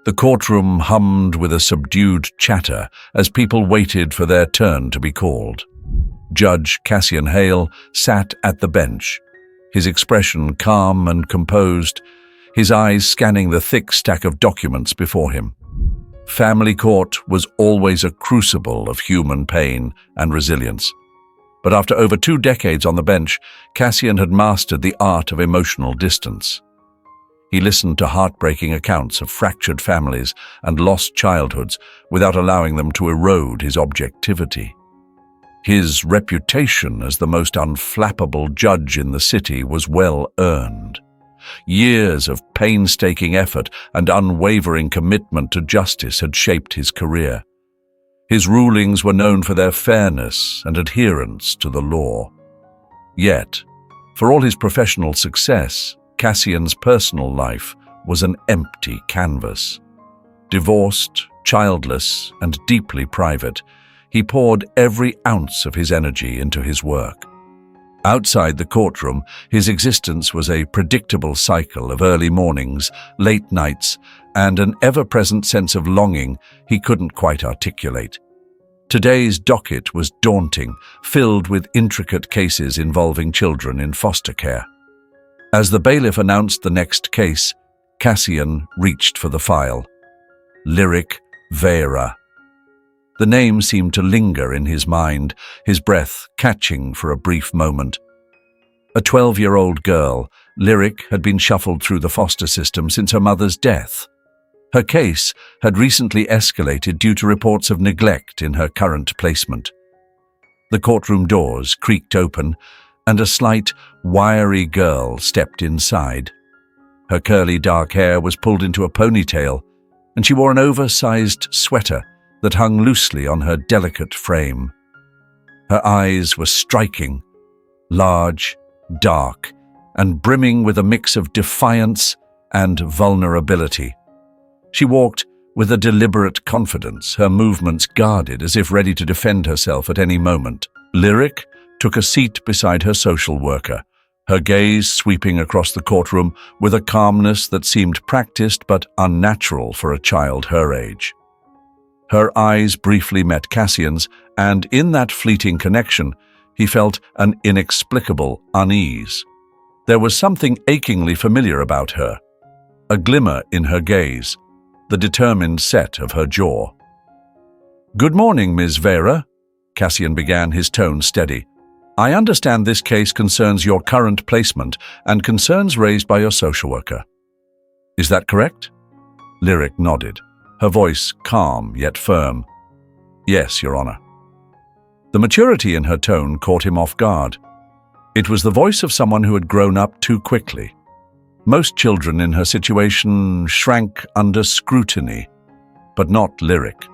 The courtroom hummed with a subdued chatter as people waited for their turn to be called. Judge Cassian Hale sat at the bench, his expression calm and composed, his eyes scanning the thick stack of documents before him. Family court was always a crucible of human pain and resilience. But after over 2 decades on the bench, Cassian had mastered the art of emotional distance. He listened to heartbreaking accounts of fractured families and lost childhoods without allowing them to erode his objectivity. His reputation as the most unflappable judge in the city was well earned. Years of painstaking effort and unwavering commitment to justice had shaped his career. His rulings were known for their fairness and adherence to the law. Yet, for all his professional success, Cassian's personal life was an empty canvas. Divorced, childless, and deeply private, he poured every ounce of his energy into his work. Outside the courtroom, his existence was a predictable cycle of early mornings, late nights, and an ever-present sense of longing he couldn't quite articulate. Today's docket was daunting, filled with intricate cases involving children in foster care. As the bailiff announced the next case, Cassian reached for the file. Lyric Vera. The name seemed to linger in his mind, his breath catching for a brief moment. A 12-year-old girl, Lyric had been shuffled through the foster system since her mother's death. Her case had recently escalated due to reports of neglect in her current placement. The courtroom doors creaked open, and a slight, wiry girl stepped inside. Her curly dark hair was pulled into a ponytail, and she wore an oversized sweater that hung loosely on her delicate frame. Her eyes were striking, large, dark, and brimming with a mix of defiance and vulnerability. She walked with a deliberate confidence, her movements guarded as if ready to defend herself at any moment. Lyric took a seat beside her social worker, her gaze sweeping across the courtroom with a calmness that seemed practiced but unnatural for a child her age. Her eyes briefly met Cassian's, and in that fleeting connection, he felt an inexplicable unease. There was something achingly familiar about her, a glimmer in her gaze, the determined set of her jaw. "Good morning, Ms. Vera," Cassian began, his tone steady. "I understand this case concerns your current placement and concerns raised by your social worker. Is that correct?" Lyric nodded, her voice calm yet firm. "Yes, Your Honor." The maturity in her tone caught him off guard. It was the voice of someone who had grown up too quickly. Most children in her situation shrank under scrutiny, but not Lyric.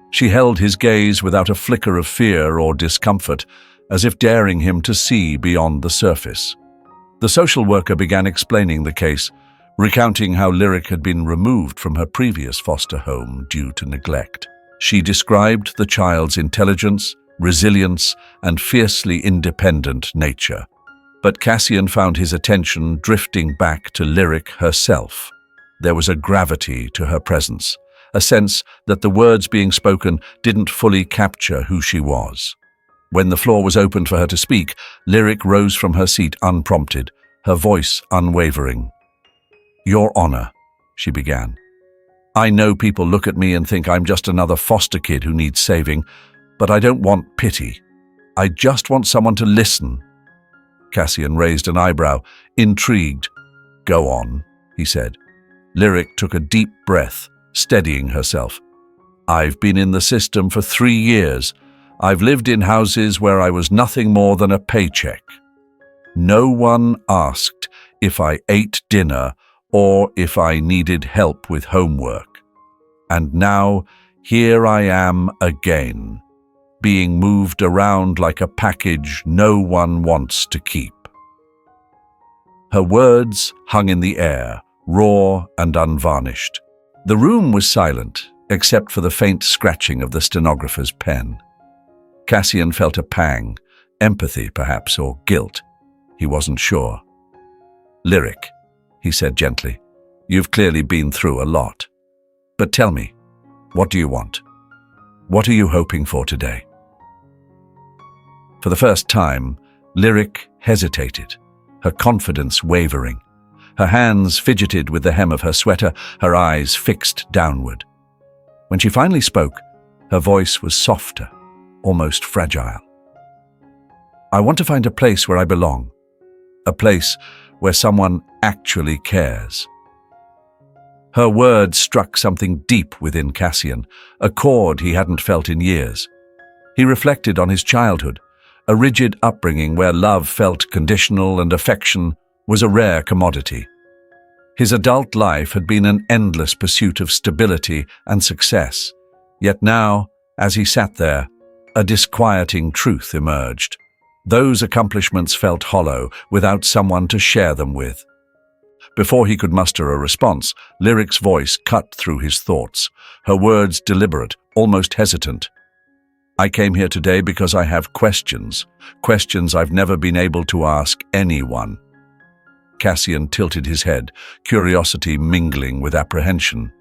She held his gaze without a flicker of fear or discomfort, as if daring him to see beyond the surface. The social worker began explaining the case, recounting how Lyric had been removed from her previous foster home due to neglect. She described the child's intelligence, resilience, and fiercely independent nature. But Cassian found his attention drifting back to Lyric herself. There was a gravity to her presence, a sense that the words being spoken didn't fully capture who she was. When the floor was opened for her to speak, Lyric rose from her seat unprompted, her voice unwavering. "Your Honor," she began, "I know people look at me and think I'm just another foster kid who needs saving, but I don't want pity. I just want someone to listen." Cassian raised an eyebrow, intrigued. "Go on," he said. Lyric took a deep breath, steadying herself. "I've been in the system for 3 years. I've lived in houses where I was nothing more than a paycheck. No one asked if I ate dinner or if I needed help with homework. And now, here I am again, being moved around like a package no one wants to keep." Her words hung in the air, raw and unvarnished. The room was silent, except for the faint scratching of the stenographer's pen. Cassian felt a pang, empathy perhaps, or guilt. He wasn't sure. "Lyric," he said gently, "you've clearly been through a lot. But tell me, what do you want? What are you hoping for today? For the first time, Lyric hesitated, her confidence wavering. Her hands fidgeted with the hem of her sweater, her eyes fixed downward. When she finally spoke, her voice was softer, almost fragile. I want to find a place where I belong, a place where someone actually cares. Her words struck something deep within Cassian, a chord he hadn't felt in years. He reflected on his childhood, a rigid upbringing where love felt conditional and affection was a rare commodity. His adult life had been an endless pursuit of stability and success, yet now, as he sat there, a disquieting truth emerged. Those accomplishments felt hollow without someone to share them with. Before he could muster a response, Lyric's voice cut through his thoughts, her words deliberate, almost hesitant. I came here today because I have questions I've never been able to ask anyone. Cassian tilted his head, curiosity mingling with apprehension.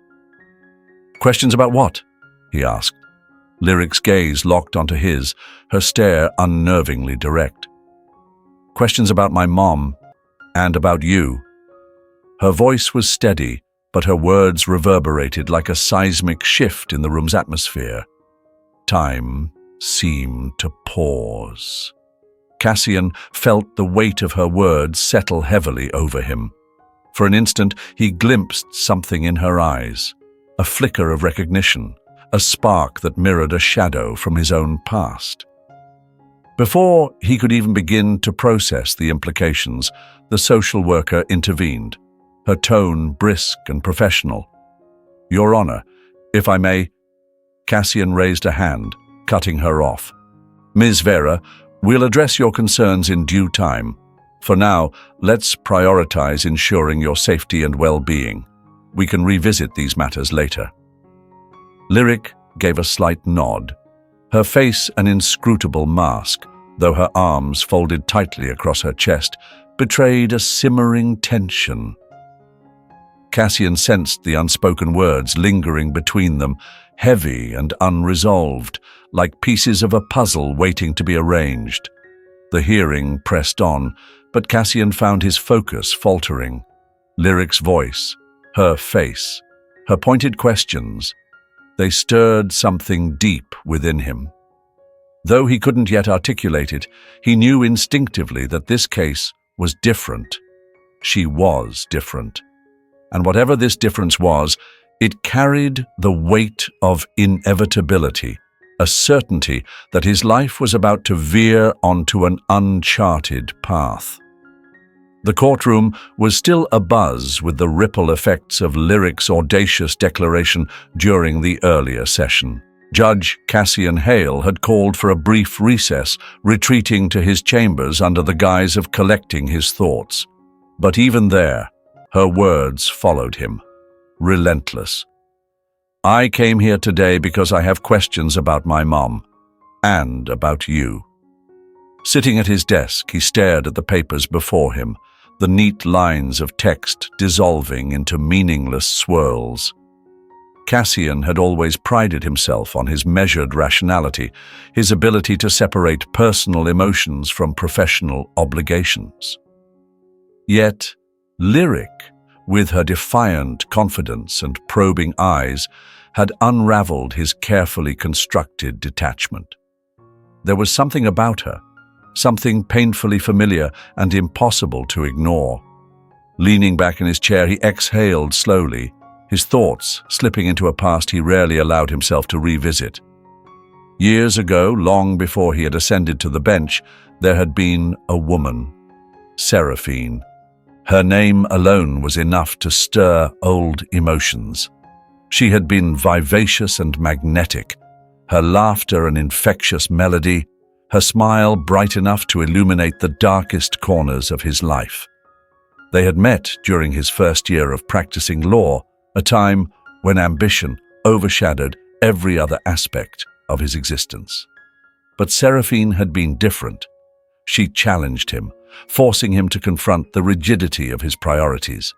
Questions about what? He asked. Lyric's gaze locked onto his, her stare unnervingly direct. Questions about my mom, and about you. Her voice was steady, but her words reverberated like a seismic shift in the room's atmosphere. Time seemed to pause. Cassian felt the weight of her words settle heavily over him. For an instant, he glimpsed something in her eyes, a flicker of recognition, a spark that mirrored a shadow from his own past. Before he could even begin to process the implications, the social worker intervened, her tone brisk and professional. Your Honor, if I may. Cassian raised a hand, cutting her off. Ms. Vera, we'll address your concerns in due time. For now, let's prioritize ensuring your safety and well-being. We can revisit these matters later. Lyric gave a slight nod, her face an inscrutable mask, though her arms folded tightly across her chest betrayed a simmering tension. Cassian sensed the unspoken words lingering between them, heavy and unresolved, like pieces of a puzzle waiting to be arranged. The hearing pressed on, but Cassian found his focus faltering. Lyric's voice, her face, her pointed questions, they stirred something deep within him. Though he couldn't yet articulate it, he knew instinctively that this case was different. She was different. And whatever this difference was, it carried the weight of inevitability, a certainty that his life was about to veer onto an uncharted path. The courtroom was still abuzz with the ripple effects of Lyric's audacious declaration during the earlier session. Judge Cassian Hale had called for a brief recess, retreating to his chambers under the guise of collecting his thoughts. But even there, her words followed him, relentless. I came here today because I have questions about my mom, and about you. Sitting at his desk, he stared at the papers before him, the neat lines of text dissolving into meaningless swirls. Cassian had always prided himself on his measured rationality, his ability to separate personal emotions from professional obligations. Yet, Lyric, with her defiant confidence and probing eyes, had unraveled his carefully constructed detachment. There was something about her, something painfully familiar and impossible to ignore. Leaning back in his chair, he exhaled slowly, his thoughts slipping into a past he rarely allowed himself to revisit. Years ago, long before he had ascended to the bench, there had been a woman, Seraphine. Her name alone was enough to stir old emotions. She had been vivacious and magnetic, her laughter an infectious melody, her smile bright enough to illuminate the darkest corners of his life. They had met during his first year of practicing law, a time when ambition overshadowed every other aspect of his existence. But Seraphine had been different. She challenged him, forcing him to confront the rigidity of his priorities.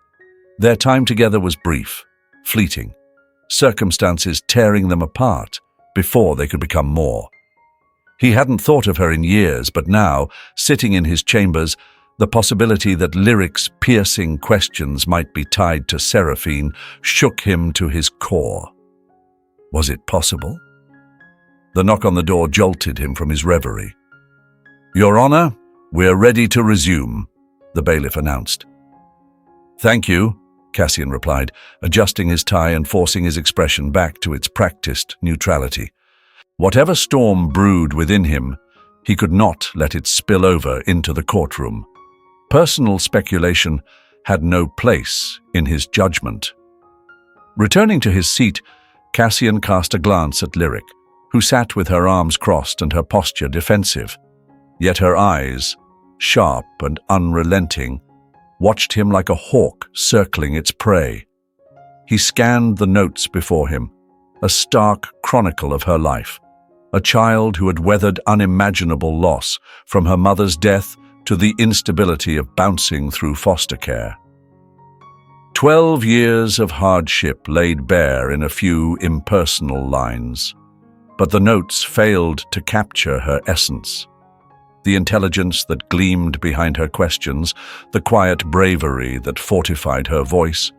Their time together was brief, fleeting. circumstances tearing them apart before they could become more. He hadn't thought of her in years, but now, sitting in his chambers, the possibility that Lyric's piercing questions might be tied to Seraphine shook him to his core. Was it possible? The knock on the door jolted him from his reverie. "Your Honor, we're ready to resume," the bailiff announced. "Thank you," Cassian replied, adjusting his tie and forcing his expression back to its practiced neutrality. Whatever storm brewed within him, he could not let it spill over into the courtroom. Personal speculation had no place in his judgment. Returning to his seat, Cassian cast a glance at Lyric, who sat with her arms crossed and her posture defensive. Yet her eyes, sharp and unrelenting, watched him like a hawk circling its prey. He scanned the notes before him, a stark chronicle of her life, a child who had weathered unimaginable loss, from her mother's death to the instability of bouncing through foster care. 12 years of hardship laid bare in a few impersonal lines, but the notes failed to capture her essence. The intelligence that gleamed behind her questions, the quiet bravery that fortified her voice,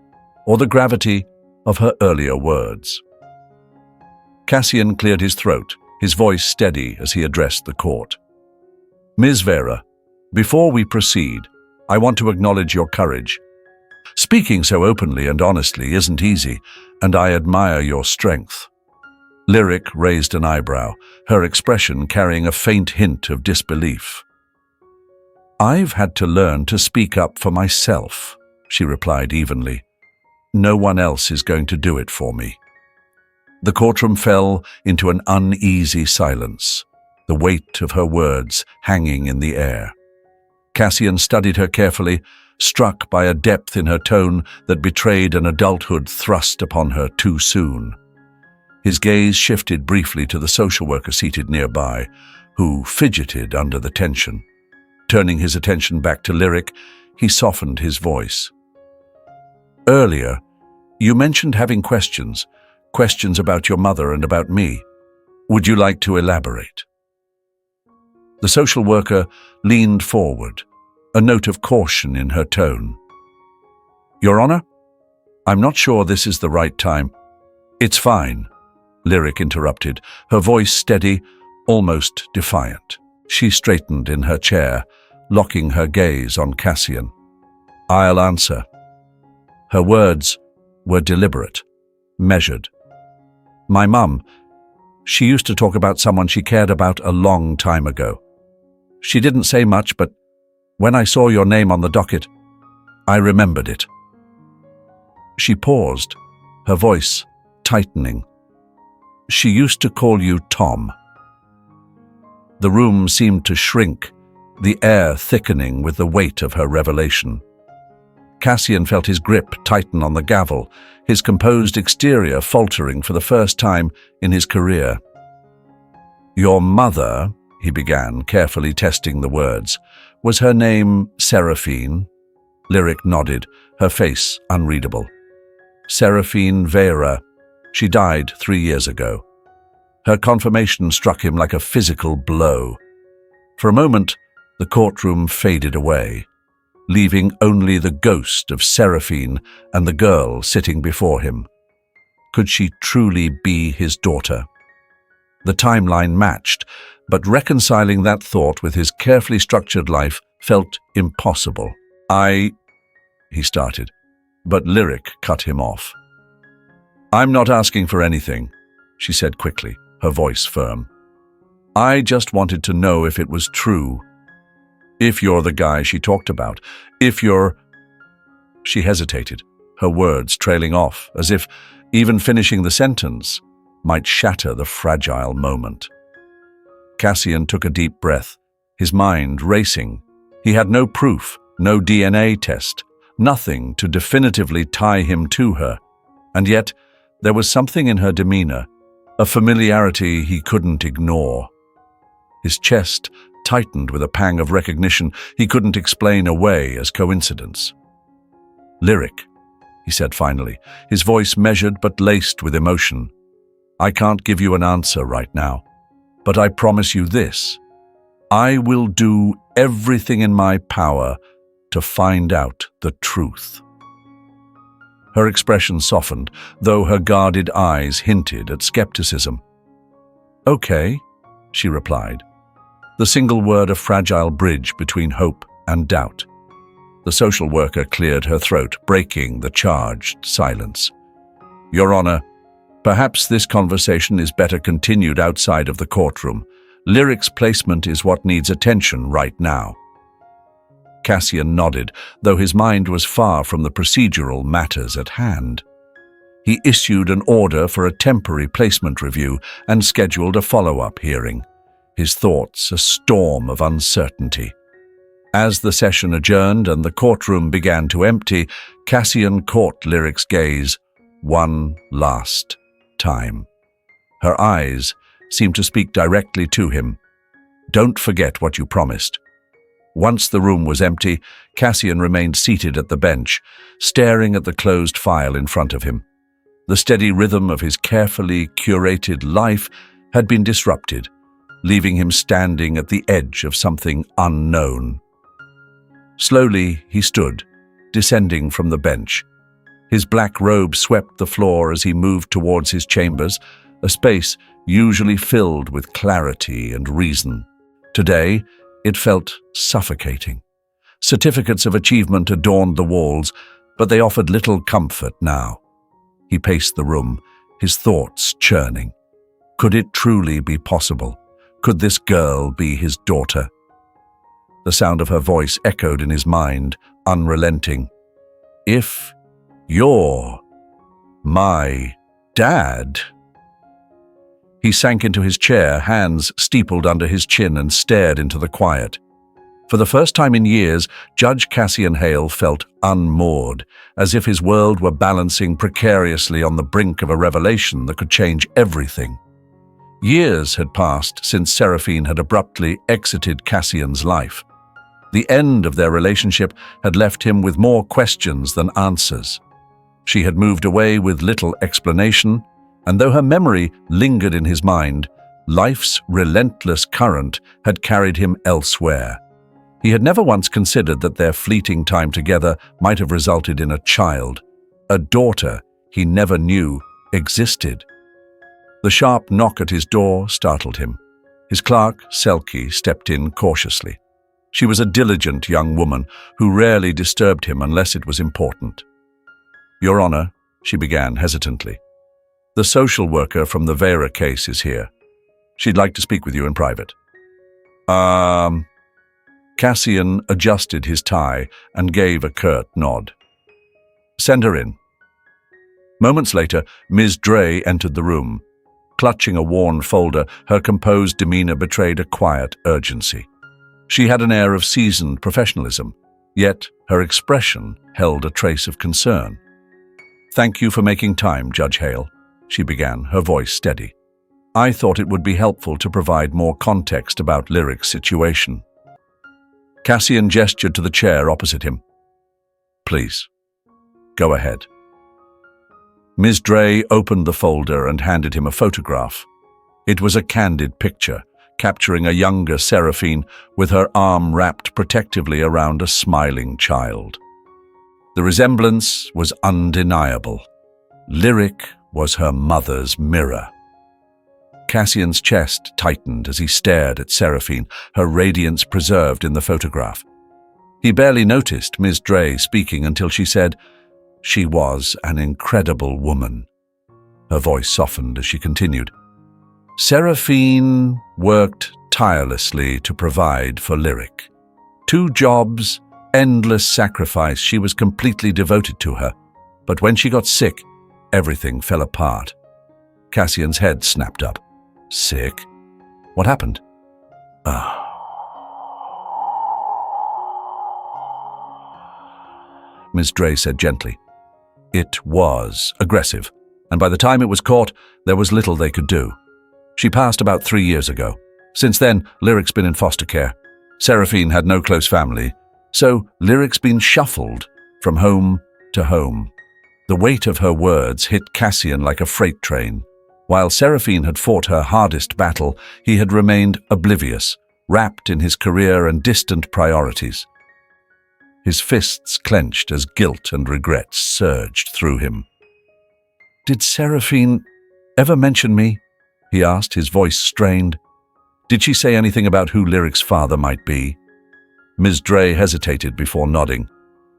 or the gravity of her earlier words. Cassian cleared his throat, his voice steady as he addressed the court. "Ms. Vera, before we proceed, I want to acknowledge your courage. Speaking so openly and honestly isn't easy, and I admire your strength." Lyric raised an eyebrow, her expression carrying a faint hint of disbelief. "I've had to learn to speak up for myself," she replied evenly. "No one else is going to do it for me." The courtroom fell into an uneasy silence, the weight of her words hanging in the air. Cassian studied her carefully, struck by a depth in her tone that betrayed an adulthood thrust upon her too soon. His gaze shifted briefly to the social worker seated nearby, who fidgeted under the tension. Turning his attention back to Lyric, he softened his voice. "Earlier, you mentioned having questions about your mother and about me. Would you like to elaborate?" The social worker leaned forward, a note of caution in her tone. "Your Honor, I'm not sure this is the right time." "It's fine," Lyric interrupted, her voice steady, almost defiant. She straightened in her chair, locking her gaze on Cassian. "I'll answer." Her words were deliberate, measured. "My mum, she used to talk about someone she cared about a long time ago. She didn't say much, but when I saw your name on the docket, I remembered it." She paused, her voice tightening. "She used to call you Tom." The room seemed to shrink, the air thickening with the weight of her revelation. Cassian felt his grip tighten on the gavel, his composed exterior faltering for the first time in his career. "Your mother," he began, carefully testing the words. "Was her name Seraphine?" Lyric nodded, her face unreadable. "Seraphine Vera. She died 3 years ago." Her confirmation struck him like a physical blow. For a moment, the courtroom faded away, leaving only the ghost of Seraphine and the girl sitting before him. Could she truly be his daughter? The timeline matched, but reconciling that thought with his carefully structured life felt impossible. He started, but Lyric cut him off. "I'm not asking for anything," she said quickly, her voice firm. "I just wanted to know if it was true. If you're the guy she talked about. If you're—" She hesitated, her words trailing off, as if even finishing the sentence might shatter the fragile moment. Cassian took a deep breath, his mind racing. He had no proof, no DNA test, nothing to definitively tie him to her, and yet there was something in her demeanor, a familiarity he couldn't ignore. His chest tightened with a pang of recognition he couldn't explain away as coincidence. "Lyric," he said finally, his voice measured but laced with emotion. "I can't give you an answer right now, but I promise you this. I will do everything in my power to find out the truth." Her expression softened, though her guarded eyes hinted at skepticism. "Okay," she replied, the single word a fragile bridge between hope and doubt. The social worker cleared her throat, breaking the charged silence. "Your Honor, perhaps this conversation is better continued outside of the courtroom. Lyric's placement is what needs attention right now." Cassian nodded, though his mind was far from the procedural matters at hand. He issued an order for a temporary placement review and scheduled a follow-up hearing, his thoughts a storm of uncertainty. As the session adjourned and the courtroom began to empty, Cassian caught Lyric's gaze one last time. Her eyes seemed to speak directly to him. "Don't forget what you promised." Once the room was empty, Cassian remained seated at the bench, staring at the closed file in front of him. The steady rhythm of his carefully curated life had been disrupted, leaving him standing at the edge of something unknown. Slowly he stood, descending from the bench. His black robe swept the floor as he moved towards his chambers, a space usually filled with clarity and reason. Today, it felt suffocating. Certificates of achievement adorned the walls, but they offered little comfort now. He paced the room, his thoughts churning. Could it truly be possible? Could this girl be his daughter? The sound of her voice echoed in his mind, unrelenting. "If you're my dad." He sank into his chair, hands steepled under his chin, and stared into the quiet. For the first time in years, Judge Cassian Hale felt unmoored, as if his world were balancing precariously on the brink of a revelation that could change everything. Years had passed since Seraphine had abruptly exited Cassian's life. The end of their relationship had left him with more questions than answers. She had moved away with little explanation, and though her memory lingered in his mind, life's relentless current had carried him elsewhere. He had never once considered that their fleeting time together might have resulted in a child, a daughter he never knew existed. The sharp knock at his door startled him. His clerk, Selkie, stepped in cautiously. She was a diligent young woman who rarely disturbed him unless it was important. "Your Honor," she began hesitantly, "the social worker from the Vera case is here. She'd like to speak with you in private." Cassian adjusted his tie and gave a curt nod. "Send her in." Moments later, Ms. Dre entered the room. Clutching a worn folder, her composed demeanor betrayed a quiet urgency. She had an air of seasoned professionalism, yet her expression held a trace of concern. "Thank you for making time, Judge Hale," she began, her voice steady. "I thought it would be helpful to provide more context about Lyric's situation." Cassian gestured to the chair opposite him. "Please, go ahead." Ms. Dre opened the folder and handed him a photograph. It was a candid picture, capturing a younger Seraphine with her arm wrapped protectively around a smiling child. The resemblance was undeniable. Lyric was her mother's mirror. Cassian's chest tightened as he stared at Seraphine, her radiance preserved in the photograph. He barely noticed Ms. Dre speaking until she said, "She was an incredible woman." Her voice softened as she continued. "Seraphine worked tirelessly to provide for Lyric. 2 jobs, endless sacrifice. She was completely devoted to her. But when she got sick, everything fell apart." Cassian's head snapped up. "Sick? What happened?" Ms. Dre said gently. "It was aggressive, and by the time it was caught, there was little they could do. She passed about 3 years ago. Since then, Lyric's been in foster care. Seraphine had no close family, so Lyric's been shuffled from home to home." The weight of her words hit Cassian like a freight train. While Seraphine had fought her hardest battle, he had remained oblivious, wrapped in his career and distant priorities. His fists clenched as guilt and regret surged through him. "Did Seraphine ever mention me?" he asked, his voice strained. "Did she say anything about who Lyric's father might be?" Ms. Dre hesitated before nodding.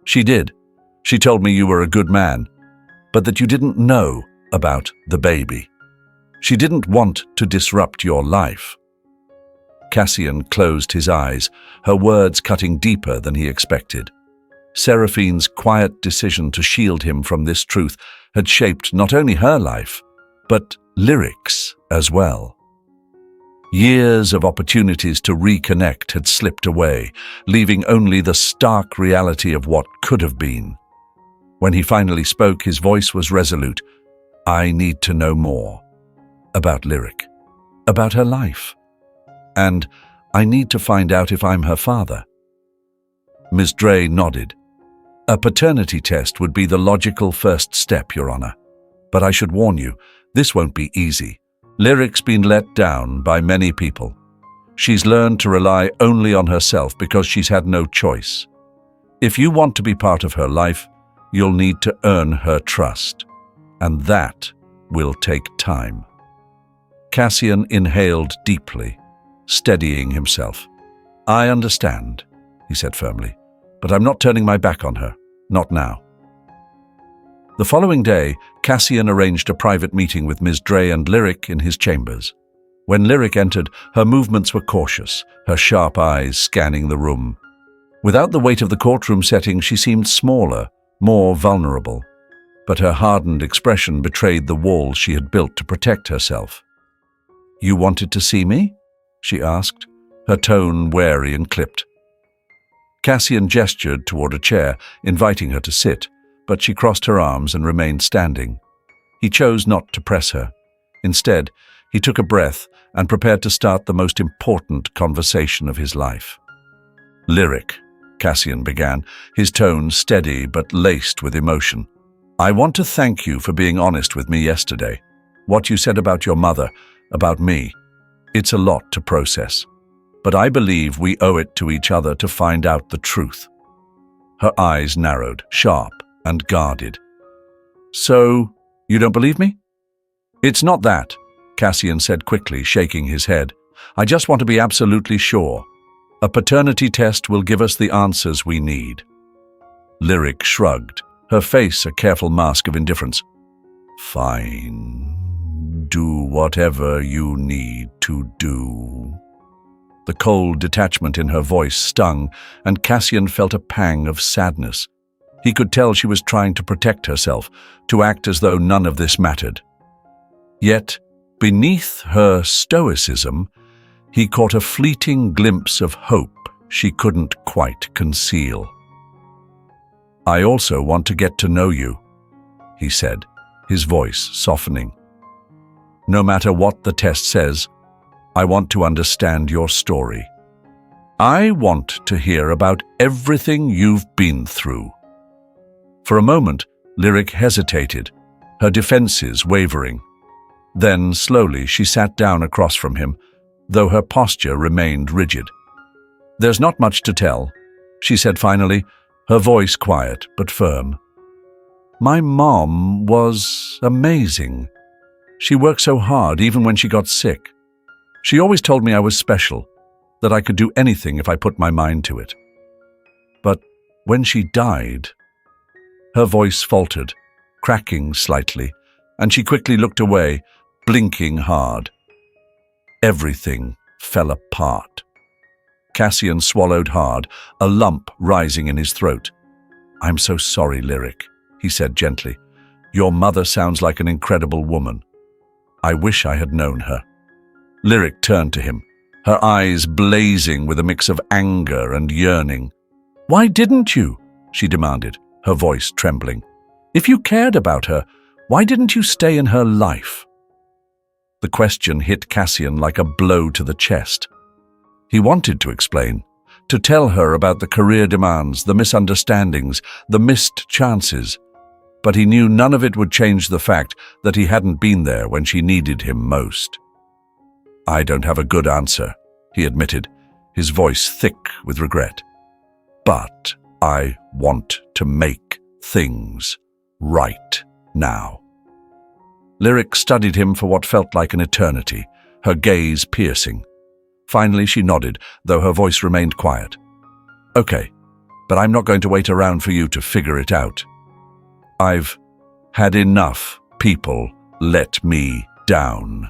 "She did. She told me you were a good man, but that you didn't know about the baby. She didn't want to disrupt your life." Cassian closed his eyes, her words cutting deeper than he expected. Seraphine's quiet decision to shield him from this truth had shaped not only her life, but Lyric's as well. Years of opportunities to reconnect had slipped away, leaving only the stark reality of what could have been. When he finally spoke, his voice was resolute. "I need to know more about Lyric, about her life. And I need to find out if I'm her father." Ms. Dre nodded. "A paternity test would be the logical first step, Your Honor. But I should warn you, this won't be easy. Lyric's been let down by many people. She's learned to rely only on herself because she's had no choice. If you want to be part of her life, you'll need to earn her trust. And that will take time." Cassian inhaled deeply, steadying himself. "I understand," he said firmly, "but I'm not turning my back on her. Not now." The following day, Cassian arranged a private meeting with Ms. Dre and Lyric in his chambers. When Lyric entered, her movements were cautious, her sharp eyes scanning the room. Without the weight of the courtroom setting, she seemed smaller, more vulnerable. But her hardened expression betrayed the walls she had built to protect herself. "You wanted to see me?" she asked, her tone wary and clipped. Cassian gestured toward a chair, inviting her to sit, but she crossed her arms and remained standing. He chose not to press her. Instead, he took a breath and prepared to start the most important conversation of his life. "Lyric," Cassian began, his tone steady but laced with emotion. "I want to thank you for being honest with me yesterday. What you said about your mother, about me, it's a lot to process. But I believe we owe it to each other to find out the truth." Her eyes narrowed, sharp and guarded. "So, you don't believe me?" "It's not that," Cassian said quickly, shaking his head. "I just want to be absolutely sure. A paternity test will give us the answers we need." Lyric shrugged, her face a careful mask of indifference. "Fine. Do whatever you need to do." The cold detachment in her voice stung, and Cassian felt a pang of sadness. He could tell she was trying to protect herself, to act as though none of this mattered. Yet, beneath her stoicism, he caught a fleeting glimpse of hope she couldn't quite conceal. "I also want to get to know you," he said, his voice softening. "No matter what the test says, I want to understand your story. I want to hear about everything you've been through." For a moment, Lyric hesitated, her defenses wavering. Then, slowly, she sat down across from him, though her posture remained rigid. "There's not much to tell," she said finally, her voice quiet but firm. "My mom was amazing. She worked so hard even when she got sick. She always told me I was special, that I could do anything if I put my mind to it. But when she died..." Her voice faltered, cracking slightly, and she quickly looked away, blinking hard. Everything fell apart. Cassian swallowed hard, a lump rising in his throat. "I'm so sorry, Lyric," he said gently. "Your mother sounds like an incredible woman. I wish I had known her." Lyric turned to him, her eyes blazing with a mix of anger and yearning. "Why didn't you?" she demanded, her voice trembling. "If you cared about her, why didn't you stay in her life?" The question hit Cassian like a blow to the chest. He wanted to explain, to tell her about the career demands, the misunderstandings, the missed chances. but he knew none of it would change the fact that he hadn't been there when she needed him most. "I don't have a good answer," he admitted, his voice thick with regret. "But I want to make things right now." Lyric studied him for what felt like an eternity, her gaze piercing. Finally, she nodded, though her voice remained quiet. "Okay, but I'm not going to wait around for you to figure it out. I've had enough people let me down."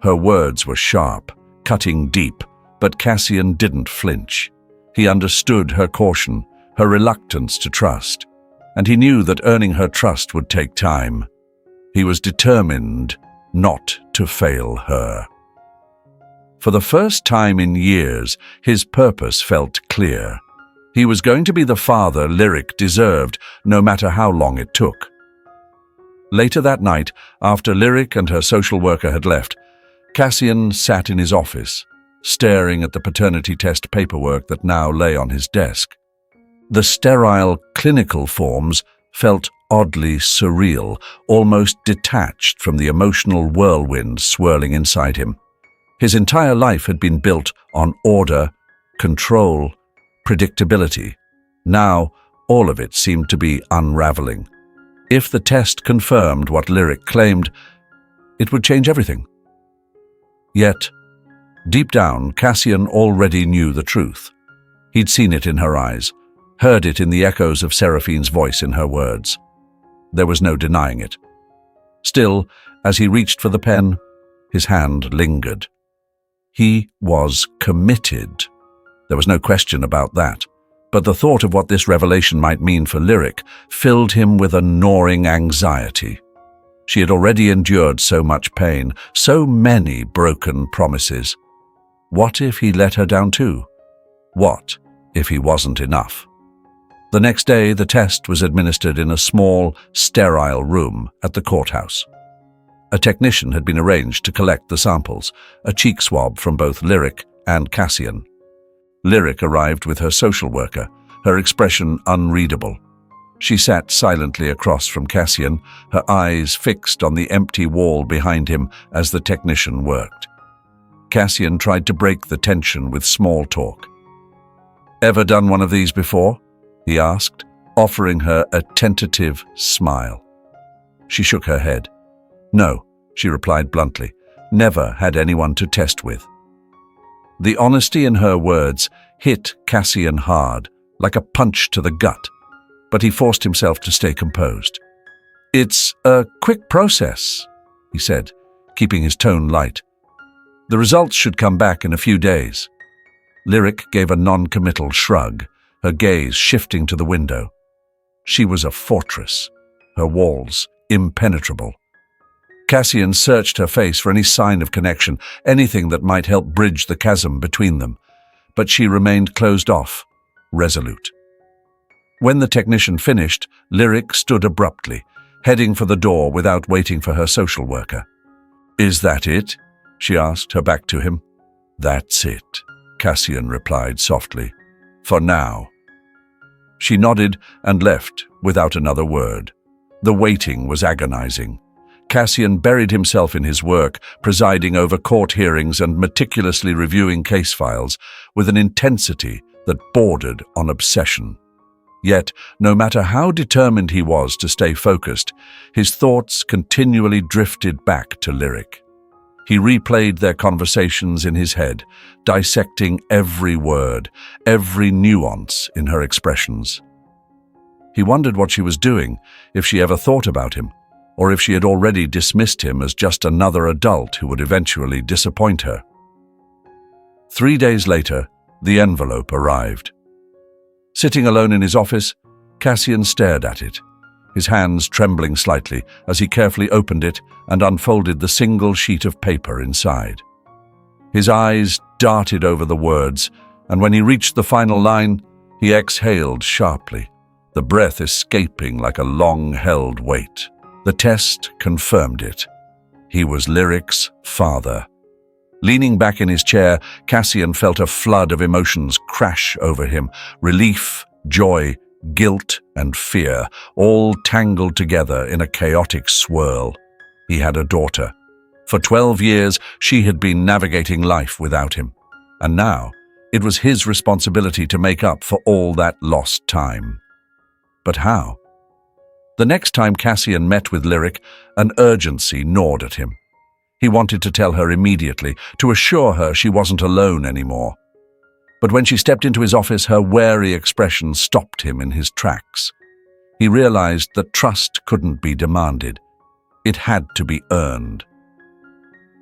Her words were sharp, cutting deep, but Cassian didn't flinch. He understood her caution, her reluctance to trust, and he knew that earning her trust would take time. He was determined not to fail her. For the first time in years, his purpose felt clear. He was going to be the father Lyric deserved, no matter how long it took. Later that night, after Lyric and her social worker had left, Cassian sat in his office, staring at the paternity test paperwork that now lay on his desk. The sterile, clinical forms felt oddly surreal, almost detached from the emotional whirlwind swirling inside him. His entire life had been built on order, control, predictability. Now, all of it seemed to be unraveling. If the test confirmed what Lyric claimed, it would change everything. Yet, deep down, Cassian already knew the truth. He'd seen it in her eyes, heard it in the echoes of Seraphine's voice in her words. There was no denying it. Still, as he reached for the pen, his hand lingered. He was committed. There was no question about that. But the thought of what this revelation might mean for Lyric filled him with a gnawing anxiety. She had already endured so much pain, so many broken promises. What if he let her down too? What if he wasn't enough? The next day, the test was administered in a small, sterile room at the courthouse. A technician had been arranged to collect the samples, a cheek swab from both Lyric and Cassian. Lyric arrived with her social worker, her expression unreadable. She sat silently across from Cassian, her eyes fixed on the empty wall behind him as the technician worked. Cassian tried to break the tension with small talk. "Ever done one of these before?" he asked, offering her a tentative smile. She shook her head. "No," she replied bluntly, "never had anyone to test with." The honesty in her words hit Cassian hard, like a punch to the gut, but he forced himself to stay composed. "It's a quick process," he said, keeping his tone light. "The results should come back in a few days." Lyric gave a non-committal shrug, her gaze shifting to the window. She was a fortress, her walls impenetrable. Cassian searched her face for any sign of connection, anything that might help bridge the chasm between them, but she remained closed off, resolute. When the technician finished, Lyric stood abruptly, heading for the door without waiting for her social worker. "Is that it?" she asked, her back to him. "That's it," Cassian replied softly. "For now." She nodded and left without another word. The waiting was agonizing. Cassian buried himself in his work, presiding over court hearings and meticulously reviewing case files with an intensity that bordered on obsession. Yet, no matter how determined he was to stay focused, his thoughts continually drifted back to Lyric. He replayed their conversations in his head, dissecting every word, every nuance in her expressions. He wondered what she was doing, if she ever thought about him, or if she had already dismissed him as just another adult who would eventually disappoint her. 3 days later, the envelope arrived. Sitting alone in his office, Cassian stared at it, his hands trembling slightly as he carefully opened it and unfolded the single sheet of paper inside. His eyes darted over the words, and when he reached the final line, he exhaled sharply, the breath escaping like a long-held weight. The test confirmed it. He was Lyric's father. Leaning back in his chair, Cassian felt a flood of emotions crash over him: relief, joy, guilt and fear, all tangled together in a chaotic swirl. He had a daughter. For 12 years, she had been navigating life without him. And now, it was his responsibility to make up for all that lost time. But how? The next time Cassian met with Lyric, an urgency gnawed at him. He wanted to tell her immediately, to assure her she wasn't alone anymore. But when she stepped into his office, her wary expression stopped him in his tracks. He realized that trust couldn't be demanded. It had to be earned.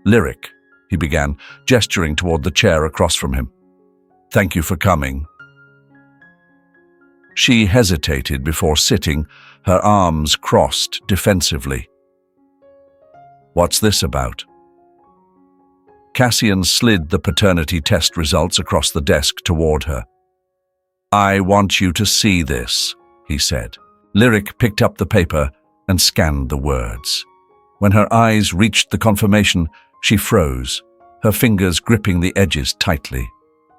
"Lyric," he began, gesturing toward the chair across from him. "Thank you for coming." She hesitated before sitting, her arms crossed defensively. "What's this about?" Cassian slid the paternity test results across the desk toward her. "I want you to see this," he said. Lyric picked up the paper and scanned the words. When her eyes reached the confirmation, she froze, her fingers gripping the edges tightly.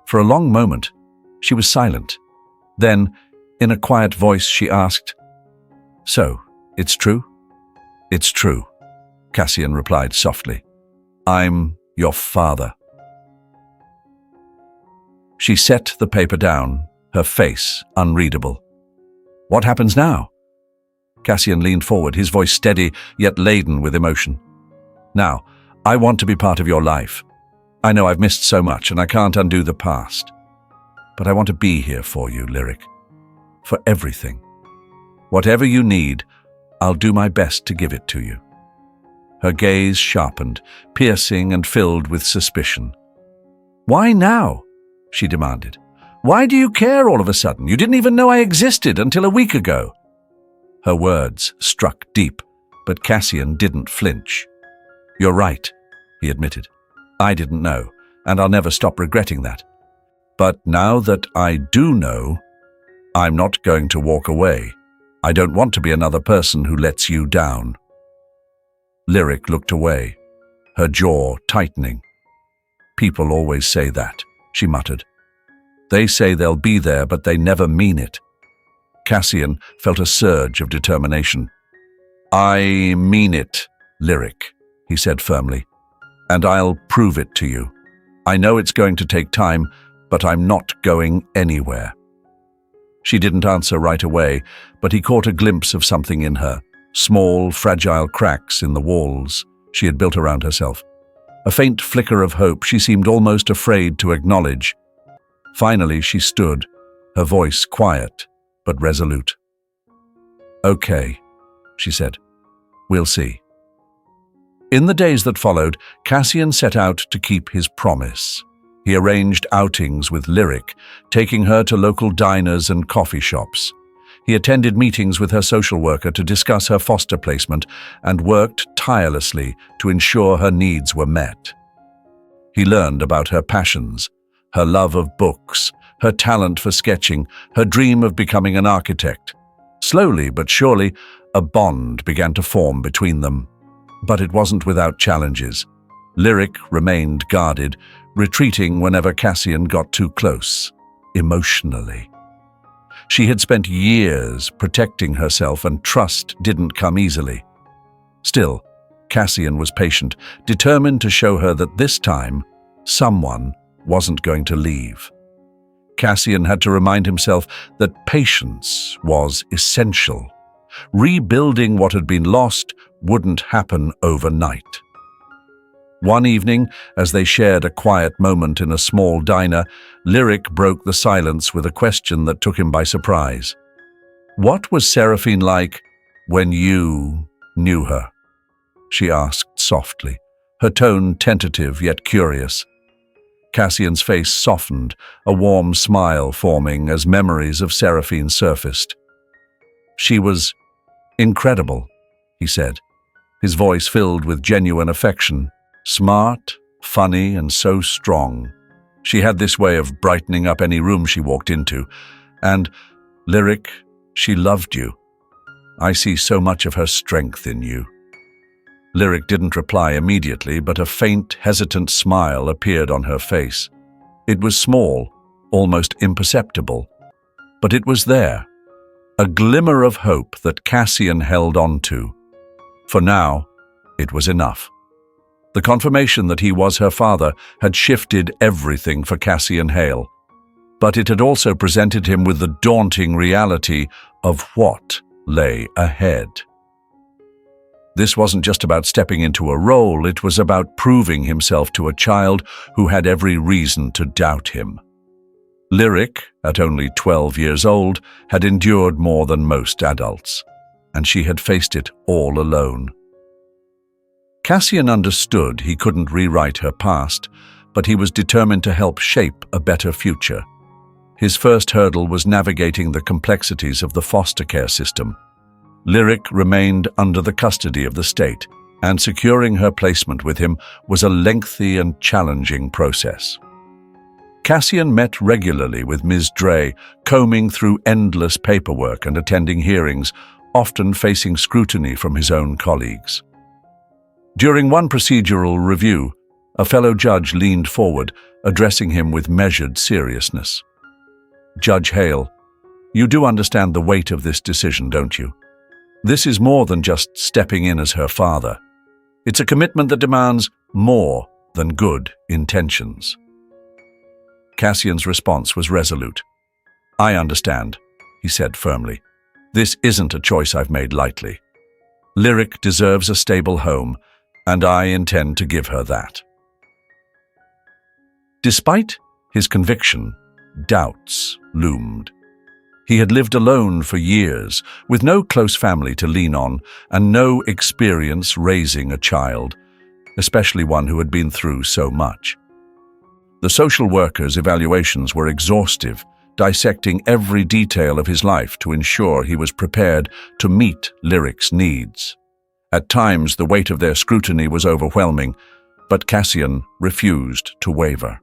For a long moment, she was silent. Then, in a quiet voice, she asked, "So, it's true?" "It's true," Cassian replied softly. "I'm your father." She set the paper down, her face unreadable. "What happens now?" Cassian leaned forward, his voice steady yet laden with emotion. "Now, I want to be part of your life. I know I've missed so much and I can't undo the past. But I want to be here for you, Lyric. For everything. Whatever you need, I'll do my best to give it to you." Her gaze sharpened, piercing and filled with suspicion. "Why now?" she demanded. "Why do you care all of a sudden? You didn't even know I existed until a week ago." Her words struck deep, but Cassian didn't flinch. "You're right," he admitted. "I didn't know, and I'll never stop regretting that. But now that I do know, I'm not going to walk away. I don't want to be another person who lets you down." Lyric looked away, her jaw tightening. "People always say that," she muttered. "They say they'll be there, but they never mean it." Cassian felt a surge of determination. "I mean it, Lyric," he said firmly, "and I'll prove it to you. I know it's going to take time, but I'm not going anywhere." She didn't answer right away, but he caught a glimpse of something in her, small, fragile cracks in the walls she had built around herself. A faint flicker of hope she seemed almost afraid to acknowledge. Finally, she stood, her voice quiet but resolute. "Okay," she said. "We'll see." In the days that followed, Cassian set out to keep his promise. He arranged outings with Lyric, taking her to local diners and coffee shops. He attended meetings with her social worker to discuss her foster placement and worked tirelessly to ensure her needs were met. He learned about her passions, her love of books, her talent for sketching, her dream of becoming an architect. Slowly but surely, a bond began to form between them. But it wasn't without challenges. Lyric remained guarded, retreating whenever Cassian got too close, emotionally. She had spent years protecting herself, and trust didn't come easily. Still, Cassian was patient, determined to show her that this time, someone wasn't going to leave. Cassian had to remind himself that patience was essential. Rebuilding what had been lost wouldn't happen overnight. One evening, as they shared a quiet moment in a small diner, Lyric broke the silence with a question that took him by surprise. "What was Seraphine like when you knew her?" she asked softly, her tone tentative yet curious. Cassian's face softened, a warm smile forming as memories of Seraphine surfaced. "She was incredible," he said, his voice filled with genuine affection. "Smart, funny, and so strong. She had this way of brightening up any room she walked into. And, Lyric, she loved you. I see so much of her strength in you." Lyric didn't reply immediately, but a faint, hesitant smile appeared on her face. It was small, almost imperceptible, but it was there, a glimmer of hope that Cassian held on to. For now, it was enough. The confirmation that he was her father had shifted everything for Cassian Hale, but it had also presented him with the daunting reality of what lay ahead. This wasn't just about stepping into a role, it was about proving himself to a child who had every reason to doubt him. Lyric, at only 12 years old, had endured more than most adults, and she had faced it all alone. Cassian understood he couldn't rewrite her past, but he was determined to help shape a better future. His first hurdle was navigating the complexities of the foster care system. Lyric remained under the custody of the state, and securing her placement with him was a lengthy and challenging process. Cassian met regularly with Ms. Dre, combing through endless paperwork and attending hearings, often facing scrutiny from his own colleagues. During one procedural review, a fellow judge leaned forward, addressing him with measured seriousness. "Judge Hale, you do understand the weight of this decision, don't you? This is more than just stepping in as her father. It's a commitment that demands more than good intentions." Cassian's response was resolute. "I understand," he said firmly. "This isn't a choice I've made lightly. Lyric deserves a stable home, and I intend to give her that." Despite his conviction, doubts loomed. He had lived alone for years, with no close family to lean on and no experience raising a child, especially one who had been through so much. The social worker's evaluations were exhaustive, dissecting every detail of his life to ensure he was prepared to meet Lyric's needs. At times, the weight of their scrutiny was overwhelming, but Cassian refused to waver.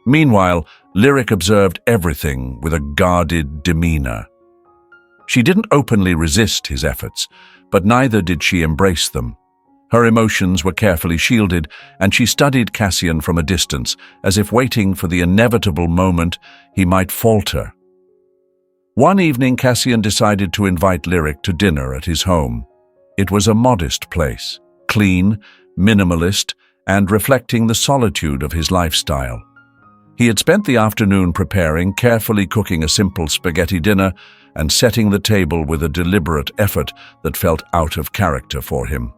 Meanwhile, Lyric observed everything with a guarded demeanor. She didn't openly resist his efforts, but neither did she embrace them. Her emotions were carefully shielded, and she studied Cassian from a distance, as if waiting for the inevitable moment he might falter. One evening, Cassian decided to invite Lyric to dinner at his home. It was a modest place, clean, minimalist, and reflecting the solitude of his lifestyle. He had spent the afternoon preparing, carefully cooking a simple spaghetti dinner and setting the table with a deliberate effort that felt out of character for him.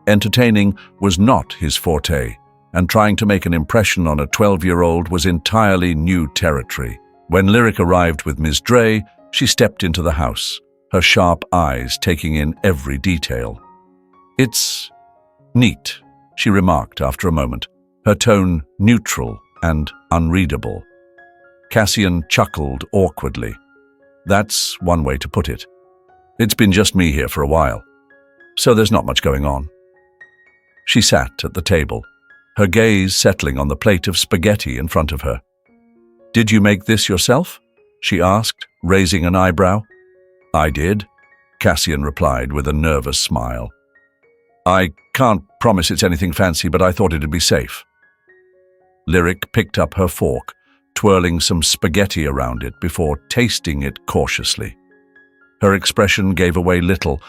Entertaining was not his forte, and trying to make an impression on a 12-year-old was entirely new territory. When Lyric arrived with Ms. Dre, she stepped into the house, her sharp eyes taking in every detail. "It's neat," she remarked after a moment, her tone neutral and unreadable. Cassian chuckled awkwardly. "That's one way to put it. It's been just me here for a while, so there's not much going on." She sat at the table, her gaze settling on the plate of spaghetti in front of her. "Did you make this yourself?" she asked, raising an eyebrow. "I did," Cassian replied with a nervous smile. "I can't promise it's anything fancy, but I thought it'd be safe." Lyric picked up her fork, twirling some spaghetti around it before tasting it cautiously. Her expression gave away little,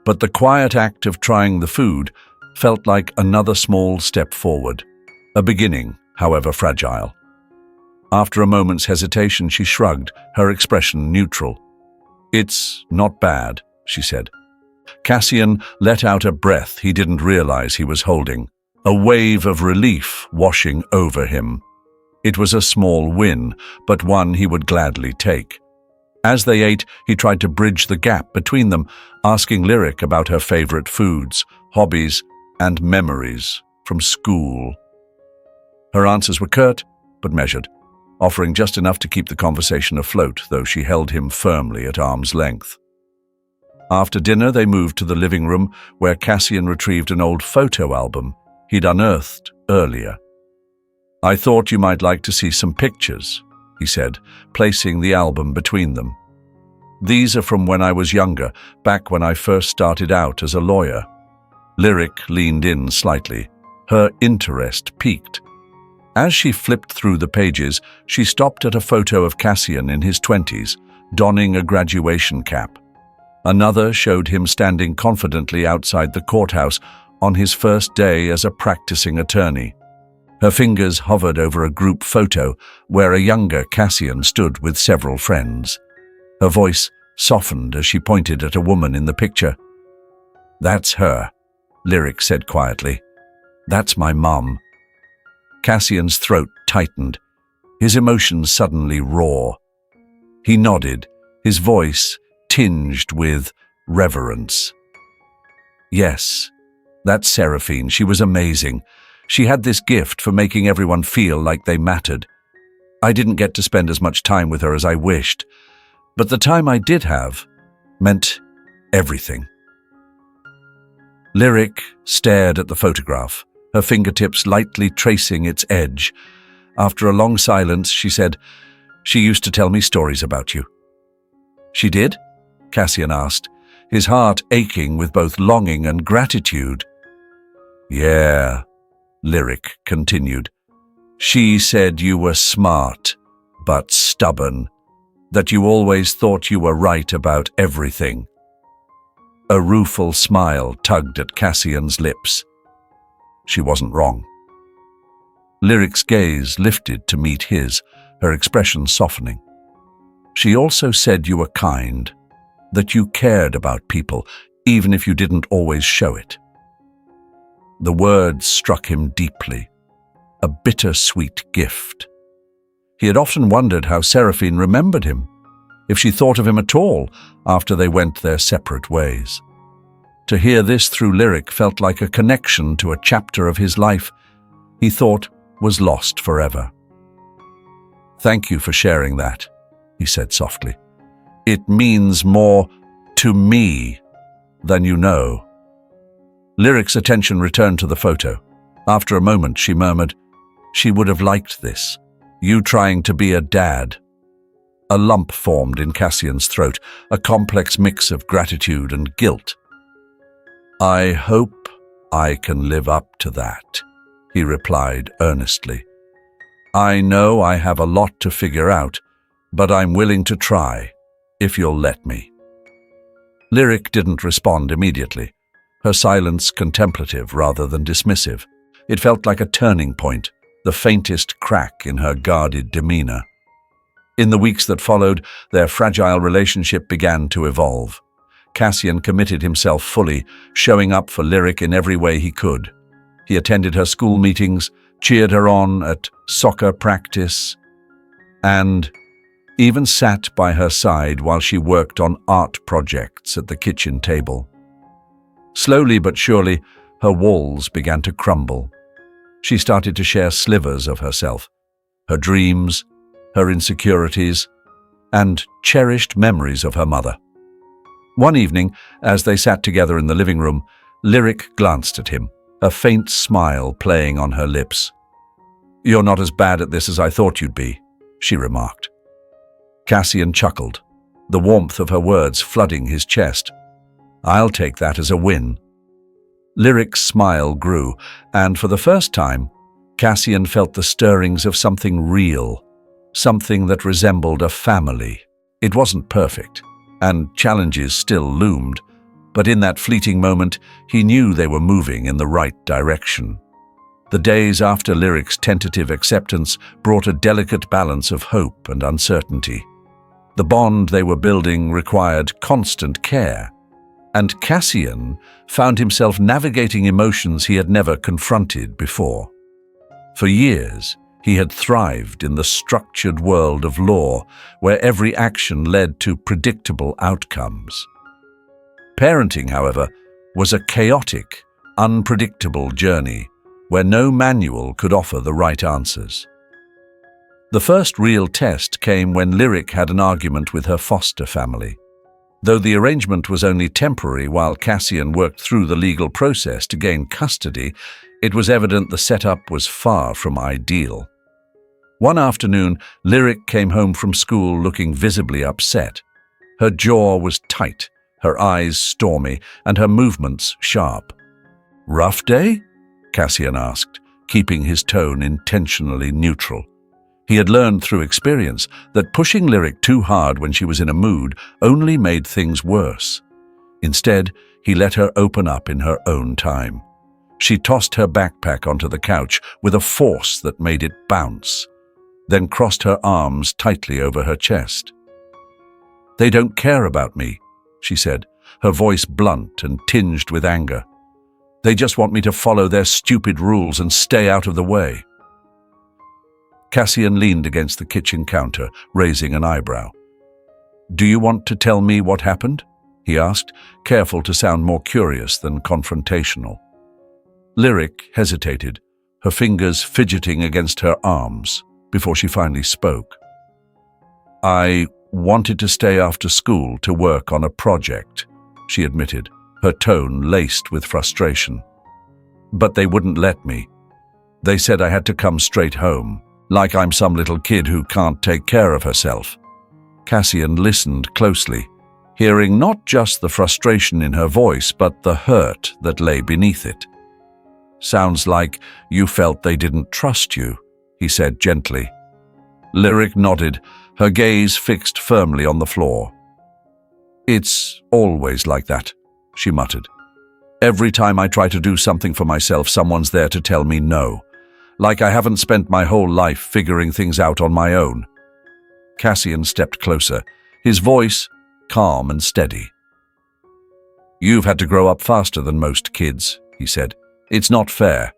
but the quiet act of trying the food felt like another small step forward, a beginning, however fragile. After a moment's hesitation, she shrugged, her expression neutral. "It's not bad," she said. Cassian let out a breath he didn't realize he was holding, a wave of relief washing over him. It was a small win, but one he would gladly take. As they ate, he tried to bridge the gap between them, asking Lyric about her favorite foods, hobbies, and memories from school. Her answers were curt but measured, offering just enough to keep the conversation afloat, though she held him firmly at arm's length. After dinner, they moved to the living room, where Cassian retrieved an old photo album he'd unearthed earlier. "I thought you might like to see some pictures," he said, placing the album between them. "These are from when I was younger, back when I first started out as a lawyer." Lyric leaned in slightly, her interest piqued. As she flipped through the pages, she stopped at a photo of Cassian in his 20s, donning a graduation cap. Another showed him standing confidently outside the courthouse on his first day as a practicing attorney. Her fingers hovered over a group photo where a younger Cassian stood with several friends. Her voice softened as she pointed at a woman in the picture. "That's her," Lyric said quietly. "That's my mom." Cassian's throat tightened, his emotions suddenly raw. He nodded, his voice tinged with reverence. "Yes, that's Seraphine. She was amazing. She had this gift for making everyone feel like they mattered. I didn't get to spend as much time with her as I wished, but the time I did have meant everything." Lyric stared at the photograph, her fingertips lightly tracing its edge. After a long silence, she said, "She used to tell me stories about you." "She did?" Cassian asked, his heart aching with both longing and gratitude. "Yeah," Lyric continued. "She said you were smart, but stubborn, that you always thought you were right about everything." A rueful smile tugged at Cassian's lips. She wasn't wrong. Lyric's gaze lifted to meet his, her expression softening. "She also said you were kind, that you cared about people, even if you didn't always show it." The words struck him deeply, a bittersweet gift. He had often wondered how Seraphine remembered him, if she thought of him at all after they went their separate ways. To hear this through Lyric felt like a connection to a chapter of his life he thought was lost forever. "Thank you for sharing that," he said softly. "It means more to me than you know." Lyric's attention returned to the photo. After a moment, she murmured, "She would have liked this. You trying to be a dad." A lump formed in Cassian's throat, a complex mix of gratitude and guilt. "I hope I can live up to that," he replied earnestly. "I know I have a lot to figure out, but I'm willing to try, if you'll let me." Lyric didn't respond immediately, her silence contemplative rather than dismissive. It felt like a turning point, the faintest crack in her guarded demeanor. In the weeks that followed, their fragile relationship began to evolve. Cassian committed himself fully, showing up for Lyric in every way he could. He attended her school meetings, cheered her on at soccer practice, and even sat by her side while she worked on art projects at the kitchen table. Slowly but surely, her walls began to crumble. She started to share slivers of herself, her dreams, her insecurities, and cherished memories of her mother. One evening, as they sat together in the living room, Lyric glanced at him, a faint smile playing on her lips. "You're not as bad at this as I thought you'd be," she remarked. Cassian chuckled, the warmth of her words flooding his chest. "I'll take that as a win." Lyric's smile grew, and for the first time, Cassian felt the stirrings of something real, something that resembled a family. It wasn't perfect, and challenges still loomed, but in that fleeting moment, he knew they were moving in the right direction. The days after Lyric's tentative acceptance brought a delicate balance of hope and uncertainty. The bond they were building required constant care, and Cassian found himself navigating emotions he had never confronted before. For years, he had thrived in the structured world of law, where every action led to predictable outcomes. Parenting, however, was a chaotic, unpredictable journey, where no manual could offer the right answers. The first real test came when Lyric had an argument with her foster family. Though the arrangement was only temporary while Cassian worked through the legal process to gain custody, it was evident the setup was far from ideal. One afternoon, Lyric came home from school looking visibly upset. Her jaw was tight, her eyes stormy, and her movements sharp. "Rough day?" Cassian asked, keeping his tone intentionally neutral. He had learned through experience that pushing Lyric too hard when she was in a mood only made things worse. Instead, he let her open up in her own time. She tossed her backpack onto the couch with a force that made it bounce, then crossed her arms tightly over her chest. "They don't care about me," she said, her voice blunt and tinged with anger. "They just want me to follow their stupid rules and stay out of the way." Cassian leaned against the kitchen counter, raising an eyebrow. "Do you want to tell me what happened?" he asked, careful to sound more curious than confrontational. Lyric hesitated, her fingers fidgeting against her arms, before she finally spoke. "I wanted to stay after school to work on a project," she admitted, her tone laced with frustration. "But they wouldn't let me. They said I had to come straight home, like I'm some little kid who can't take care of herself." Cassian listened closely, hearing not just the frustration in her voice, but the hurt that lay beneath it. "Sounds like you felt they didn't trust you," he said gently. Lyric nodded, her gaze fixed firmly on the floor. "It's always like that," she muttered. "Every time I try to do something for myself, someone's there to tell me no. Like I haven't spent my whole life figuring things out on my own." Cassian stepped closer, his voice calm and steady. "You've had to grow up faster than most kids," he said. "It's not fair,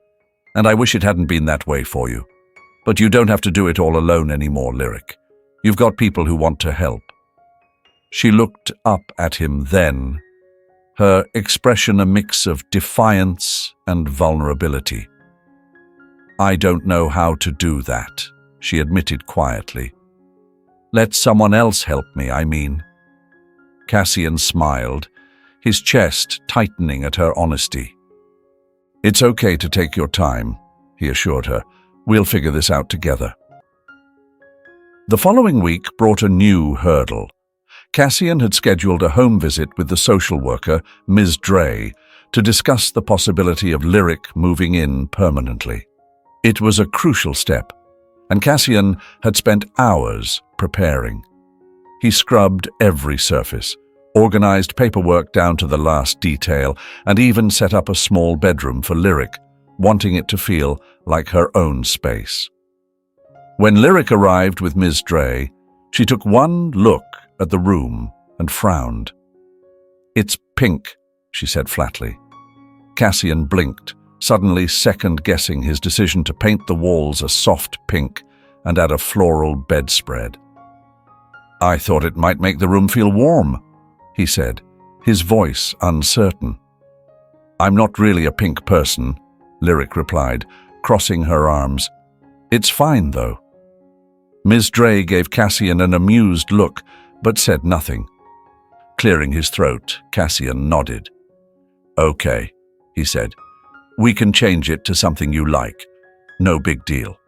and I wish it hadn't been that way for you. But you don't have to do it all alone anymore, Lyric. You've got people who want to help." She looked up at him then, her expression a mix of defiance and vulnerability. "I don't know how to do that," she admitted quietly. "Let someone else help me, I mean." Cassian smiled, his chest tightening at her honesty. "It's okay to take your time," he assured her. "We'll figure this out together." The following week brought a new hurdle. Cassian had scheduled a home visit with the social worker, Ms. Dre, to discuss the possibility of Lyric moving in permanently. It was a crucial step, and Cassian had spent hours preparing. He scrubbed every surface, organized paperwork down to the last detail, and even set up a small bedroom for Lyric, wanting it to feel like her own space. When Lyric arrived with Ms. Dre, she took one look at the room and frowned. "It's pink," she said flatly. Cassian blinked, suddenly second-guessing his decision to paint the walls a soft pink and add a floral bedspread. "I thought it might make the room feel warm," he said, his voice uncertain. "I'm not really a pink person," Lyric replied, crossing her arms. "It's fine, though." Ms. Dre gave Cassian an amused look, but said nothing. Clearing his throat, Cassian nodded. "Okay," he said. "We can change it to something you like. No big deal."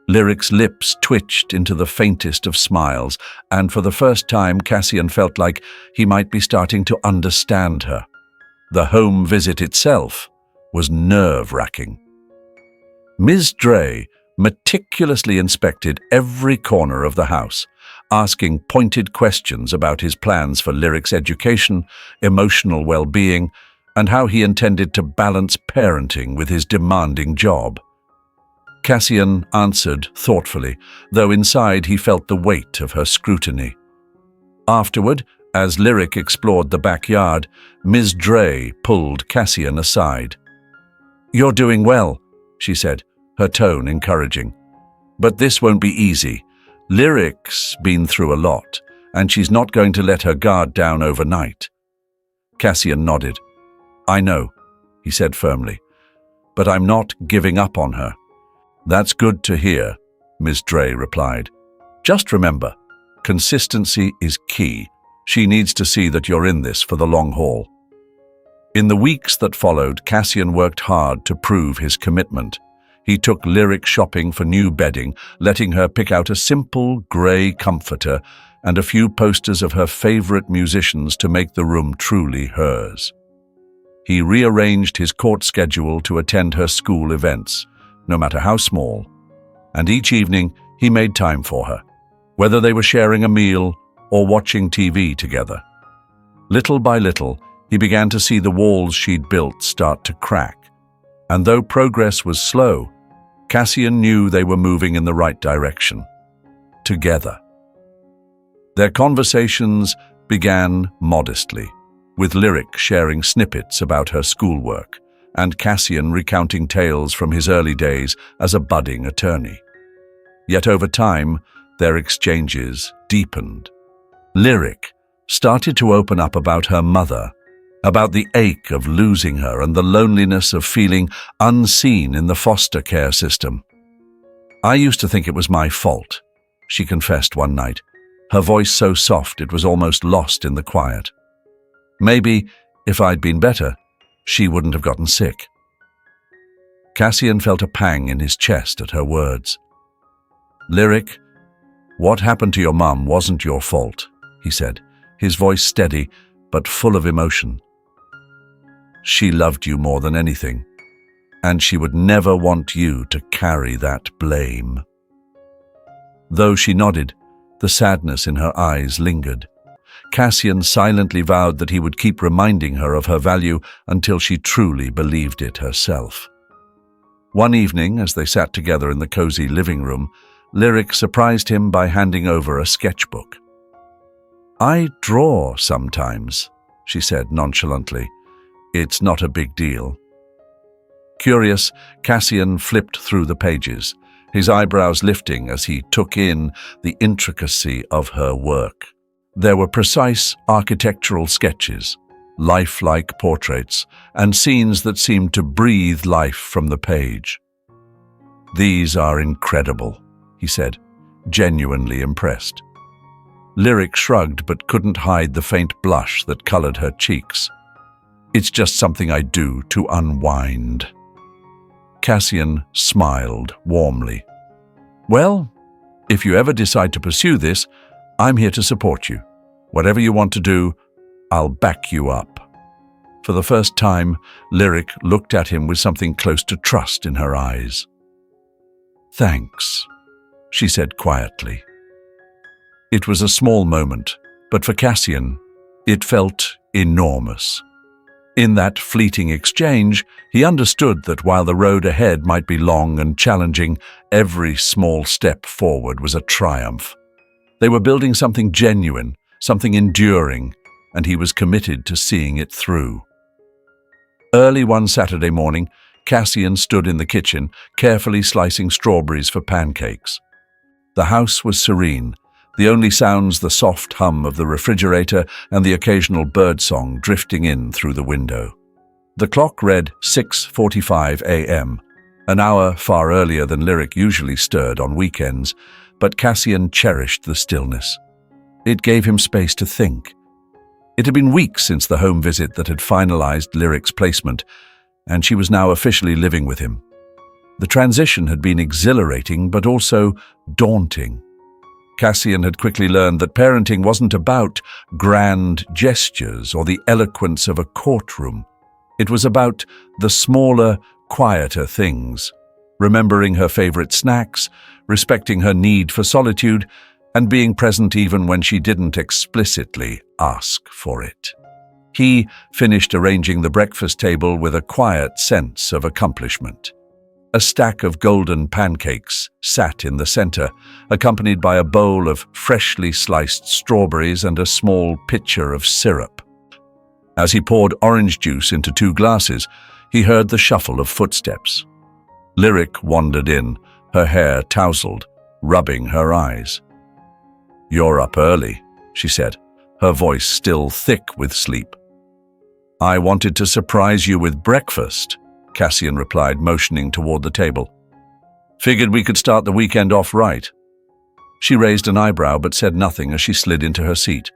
Lyric's lips twitched into the faintest of smiles, and for the first time Cassian felt like he might be starting to understand her. The home visit itself was nerve-wracking. Ms. Dre meticulously inspected every corner of the house, asking pointed questions about his plans for Lyric's education, emotional well-being, and how he intended to balance parenting with his demanding job. Cassian answered thoughtfully, though inside he felt the weight of her scrutiny. Afterward, as Lyric explored the backyard, Ms. Dre pulled Cassian aside. "You're doing well," she said, her tone encouraging. "But this won't be easy. Lyric's been through a lot, and she's not going to let her guard down overnight." Cassian nodded. "I know," he said firmly, "but I'm not giving up on her." "That's good to hear," Ms. Dre replied. "Just remember, consistency is key. She needs to see that you're in this for the long haul." In the weeks that followed, Cassian worked hard to prove his commitment. He took Lyric shopping for new bedding, letting her pick out a simple grey comforter and a few posters of her favorite musicians to make the room truly hers. He rearranged his court schedule to attend her school events, no matter how small, and each evening he made time for her, whether they were sharing a meal or watching TV together. Little by little, he began to see the walls she'd built start to crack, and though progress was slow, Cassian knew they were moving in the right direction. Together. Their conversations began modestly, with Lyric sharing snippets about her schoolwork, and Cassian recounting tales from his early days as a budding attorney. Yet over time, their exchanges deepened. Lyric started to open up about her mother, about the ache of losing her and the loneliness of feeling unseen in the foster care system. "I used to think it was my fault," she confessed one night, her voice so soft it was almost lost in the quiet. "Maybe, if I'd been better, she wouldn't have gotten sick." Cassian felt a pang in his chest at her words. "Lyric, what happened to your mum wasn't your fault," he said, his voice steady but full of emotion. "She loved you more than anything, and she would never want you to carry that blame." Though she nodded, the sadness in her eyes lingered. Cassian silently vowed that he would keep reminding her of her value until she truly believed it herself. One evening, as they sat together in the cozy living room, Lyric surprised him by handing over a sketchbook. "I draw sometimes," she said nonchalantly. "It's not a big deal." Curious, Cassian flipped through the pages, his eyebrows lifting as he took in the intricacy of her work. There were precise architectural sketches, lifelike portraits, and scenes that seemed to breathe life from the page. "These are incredible," he said, genuinely impressed. Lyric shrugged but couldn't hide the faint blush that colored her cheeks. "It's just something I do to unwind." Cassian smiled warmly. "Well, if you ever decide to pursue this, I'm here to support you. Whatever you want to do, I'll back you up." For the first time, Lyric looked at him with something close to trust in her eyes. "Thanks," she said quietly. It was a small moment, but for Cassian, it felt enormous. In that fleeting exchange, he understood that while the road ahead might be long and challenging, every small step forward was a triumph. They were building something genuine, something enduring, and he was committed to seeing it through. Early one Saturday morning, Cassian stood in the kitchen, carefully slicing strawberries for pancakes. The house was serene, the only sounds the soft hum of the refrigerator and the occasional birdsong drifting in through the window. The clock read 6:45 a.m., an hour far earlier than Lyric usually stirred on weekends, but Cassian cherished the stillness. It gave him space to think. It had been weeks since the home visit that had finalized Lyric's placement, and she was now officially living with him. The transition had been exhilarating but also daunting. Cassian had quickly learned that parenting wasn't about grand gestures or the eloquence of a courtroom. It was about the smaller, quieter things, remembering her favorite snacks, respecting her need for solitude, and being present even when she didn't explicitly ask for it. He finished arranging the breakfast table with a quiet sense of accomplishment. A stack of golden pancakes sat in the center, accompanied by a bowl of freshly sliced strawberries and a small pitcher of syrup. As he poured orange juice into 2 glasses, he heard the shuffle of footsteps. Lyric wandered in, her hair tousled, rubbing her eyes. "You're up early," she said, her voice still thick with sleep. "I wanted to surprise you with breakfast," Cassian replied, motioning toward the table. "Figured we could start the weekend off right." She raised an eyebrow but said nothing as she slid into her seat.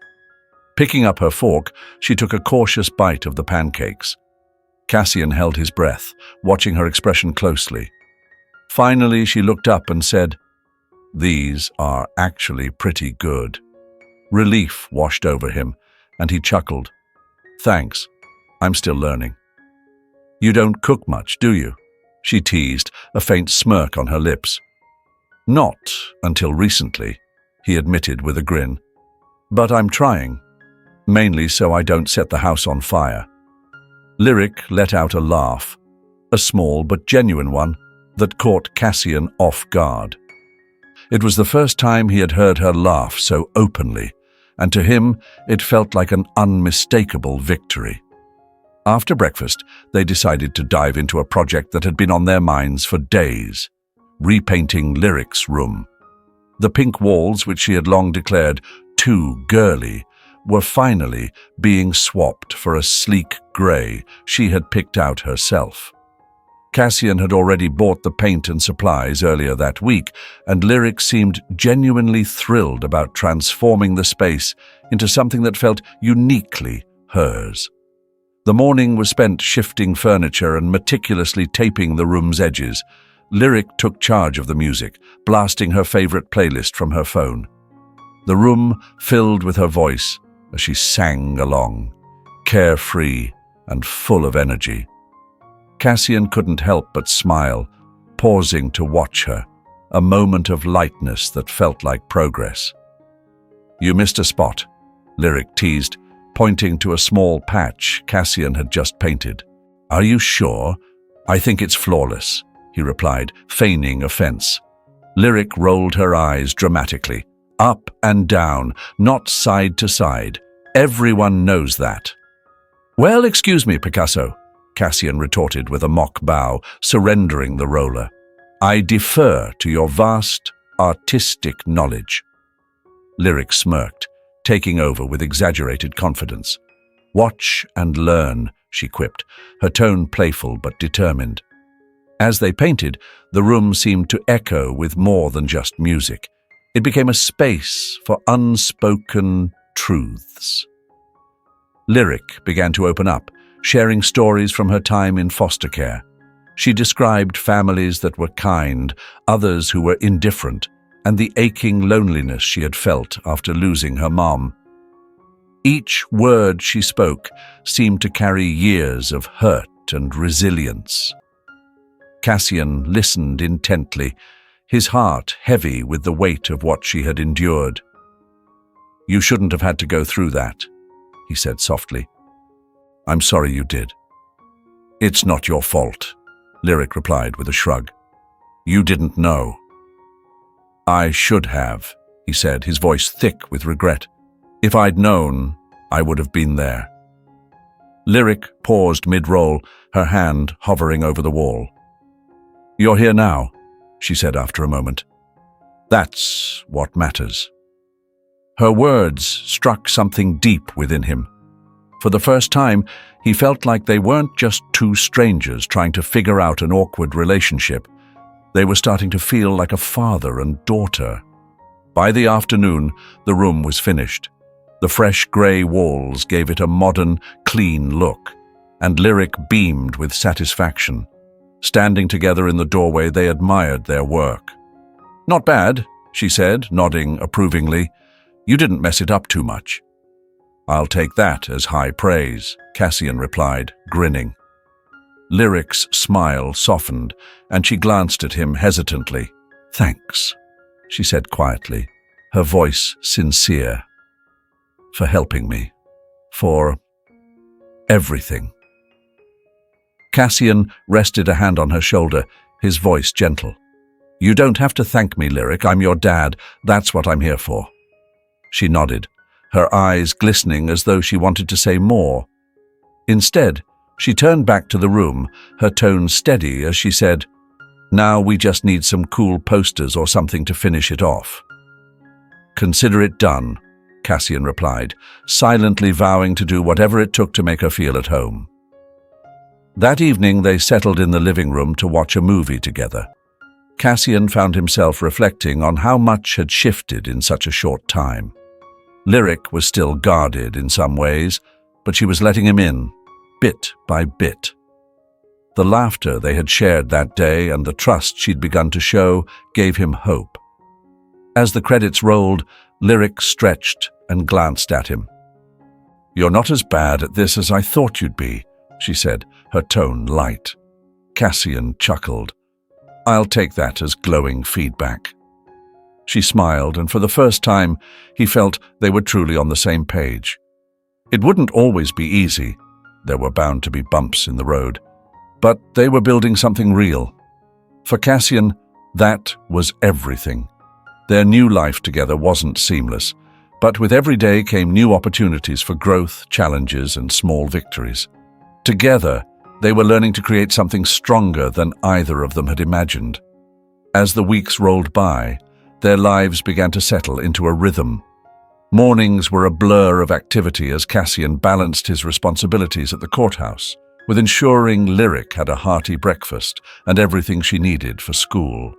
Picking up her fork, she took a cautious bite of the pancakes. Cassian held his breath, watching her expression closely. Finally, she looked up and said, "These are actually pretty good." Relief washed over him, and he chuckled. "Thanks. I'm still learning." "You don't cook much, do you?" she teased, a faint smirk on her lips. Not until recently, he admitted with a grin. But I'm trying, mainly so I don't set the house on fire. Lyric let out a laugh, a small but genuine one that caught Cassian off guard. It was the first time he had heard her laugh so openly, and to him it felt like an unmistakable victory. After breakfast, they decided to dive into a project that had been on their minds for days: repainting Lyric's room. The pink walls, which she had long declared too girly, were finally being swapped for a sleek grey she had picked out herself. Cassian had already bought the paint and supplies earlier that week, and Lyric seemed genuinely thrilled about transforming the space into something that felt uniquely hers. The morning was spent shifting furniture and meticulously taping the room's edges. Lyric took charge of the music, blasting her favorite playlist from her phone. The room filled with her voice as she sang along, carefree and full of energy. Cassian couldn't help but smile, pausing to watch her, a moment of lightness that felt like progress. "You missed a spot," Lyric teased, pointing to a small patch Cassian had just painted. "Are you sure? I think it's flawless," he replied, feigning offense. Lyric rolled her eyes dramatically, up and down, not side to side. "Everyone knows that." "Well, excuse me, Picasso," Cassian retorted with a mock bow, surrendering the roller. "I defer to your vast artistic knowledge." Lyric smirked, taking over with exaggerated confidence. "Watch and learn," she quipped, her tone playful but determined. As they painted, the room seemed to echo with more than just music. It became a space for unspoken truths. Lyric began to open up, sharing stories from her time in foster care. She described families that were kind, others who were indifferent, and the aching loneliness she had felt after losing her mom. Each word she spoke seemed to carry years of hurt and resilience. Cassian listened intently, his heart heavy with the weight of what she had endured. "You shouldn't have had to go through that," he said softly. "I'm sorry you did." "It's not your fault," Lyric replied with a shrug. "You didn't know." "I should have," he said, his voice thick with regret. "If I'd known, I would have been there." Lyric paused mid-roll, her hand hovering over the wall. "You're here now," she said after a moment. "That's what matters." Her words struck something deep within him. For the first time, he felt like they weren't just two strangers trying to figure out an awkward relationship. They were starting to feel like a father and daughter. By the afternoon, the room was finished. The fresh grey walls gave it a modern, clean look, and Lyric beamed with satisfaction. Standing together in the doorway, they admired their work. "Not bad," she said, nodding approvingly. "You didn't mess it up too much." "I'll take that as high praise," Cassian replied, grinning. Lyric's smile softened, and she glanced at him hesitantly. "Thanks," she said quietly, her voice sincere. "For helping me. For everything." Cassian rested a hand on her shoulder, his voice gentle. "You don't have to thank me, Lyric. I'm your dad. That's what I'm here for." She nodded, her eyes glistening as though she wanted to say more. Instead, she turned back to the room, her tone steady as she said, "Now we just need some cool posters or something to finish it off." "Consider it done," Cassian replied, silently vowing to do whatever it took to make her feel at home. That evening they settled in the living room to watch a movie together. Cassian found himself reflecting on how much had shifted in such a short time. Lyric was still guarded in some ways, but she was letting him in, bit by bit. The laughter they had shared that day and the trust she'd begun to show gave him hope. As the credits rolled, Lyric stretched and glanced at him. "You're not as bad at this as I thought you'd be," she said, her tone light. Cassian chuckled. "I'll take that as glowing feedback." She smiled, and for the first time, he felt they were truly on the same page. It wouldn't always be easy. There were bound to be bumps in the road. But they were building something real. For Cassian, that was everything. Their new life together wasn't seamless, but with every day came new opportunities for growth, challenges, and small victories. Together, they were learning to create something stronger than either of them had imagined. As the weeks rolled by, their lives began to settle into a rhythm. Mornings were a blur of activity as Cassian balanced his responsibilities at the courthouse, with ensuring Lyric had a hearty breakfast and everything she needed for school.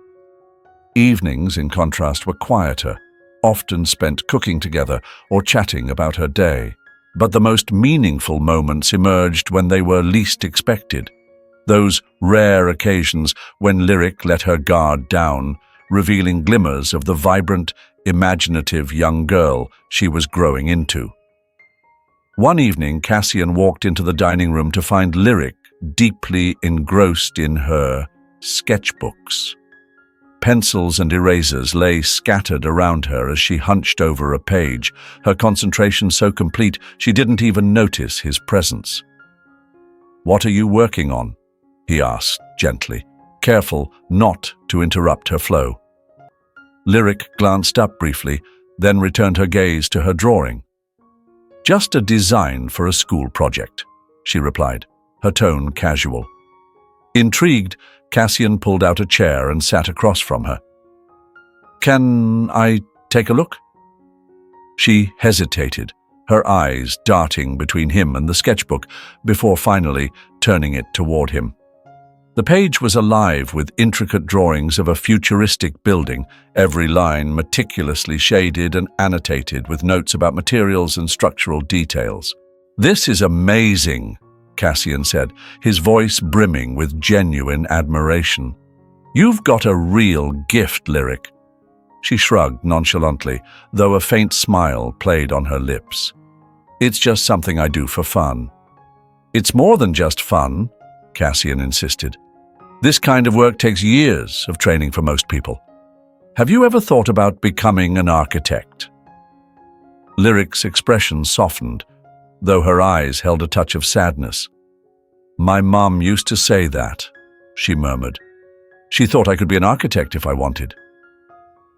Evenings, in contrast, were quieter, often spent cooking together or chatting about her day. But the most meaningful moments emerged when they were least expected. Those rare occasions when Lyric let her guard down, revealing glimmers of the vibrant, imaginative young girl she was growing into. One evening, Cassian walked into the dining room to find Lyric deeply engrossed in her sketchbooks. Pencils and erasers lay scattered around her as she hunched over a page, her concentration so complete she didn't even notice his presence. "What are you working on?" he asked gently, careful not to interrupt her flow. Lyric glanced up briefly, then returned her gaze to her drawing. "Just a design for a school project," she replied, her tone casual. Intrigued, Cassian pulled out a chair and sat across from her. "Can I take a look?" She hesitated, her eyes darting between him and the sketchbook, before finally turning it toward him. The page was alive with intricate drawings of a futuristic building, every line meticulously shaded and annotated with notes about materials and structural details. "This is amazing," Cassian said, his voice brimming with genuine admiration. "You've got a real gift, Lyric." She shrugged nonchalantly, though a faint smile played on her lips. "It's just something I do for fun." "It's more than just fun," Cassian insisted. "This kind of work takes years of training for most people. Have you ever thought about becoming an architect?" Lyric's expression softened, though her eyes held a touch of sadness. "My mom used to say that," she murmured. "She thought I could be an architect if I wanted."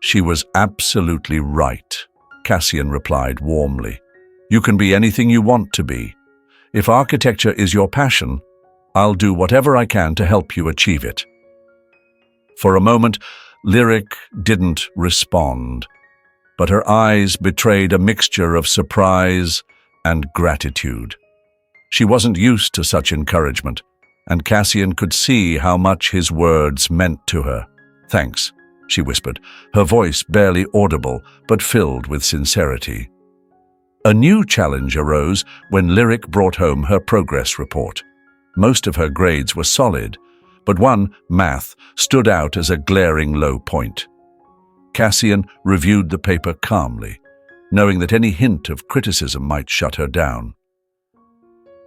"She was absolutely right," Cassian replied warmly. "You can be anything you want to be. If architecture is your passion, I'll do whatever I can to help you achieve it." For a moment, Lyric didn't respond, but her eyes betrayed a mixture of surprise and gratitude. She wasn't used to such encouragement, and Cassian could see how much his words meant to her. "Thanks," she whispered, her voice barely audible but filled with sincerity. A new challenge arose when Lyric brought home her progress report. Most of her grades were solid, but one, math, stood out as a glaring low point. Cassian reviewed the paper calmly, knowing that any hint of criticism might shut her down.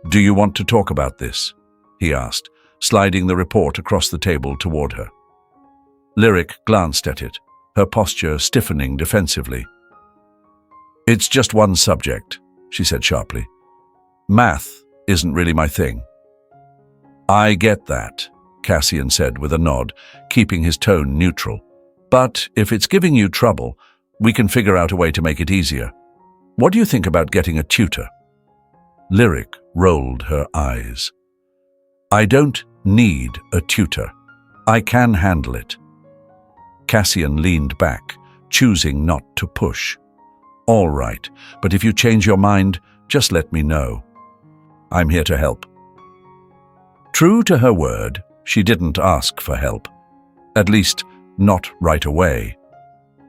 "Do you want to talk about this?" he asked, sliding the report across the table toward her. Lyric glanced at it, her posture stiffening defensively. "It's just one subject," she said sharply. "Math isn't really my thing." "I get that," Cassian said with a nod, keeping his tone neutral. "But if it's giving you trouble, we can figure out a way to make it easier. What do you think about getting a tutor?" Lyric rolled her eyes. "I don't need a tutor. I can handle it." Cassian leaned back, choosing not to push. "All right, but if you change your mind, just let me know. I'm here to help." True to her word, she didn't ask for help. At least, not right away.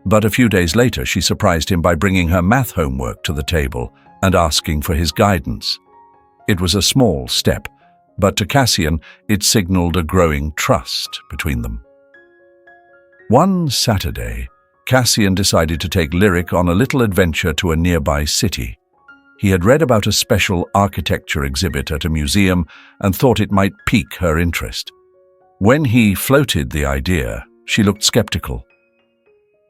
But a few days later, she surprised him by bringing her math homework to the table and asking for his guidance. It was a small step, but to Cassian, it signaled a growing trust between them. One Saturday, Cassian decided to take Lyric on a little adventure to a nearby city. He had read about a special architecture exhibit at a museum and thought it might pique her interest. When he floated the idea, she looked skeptical.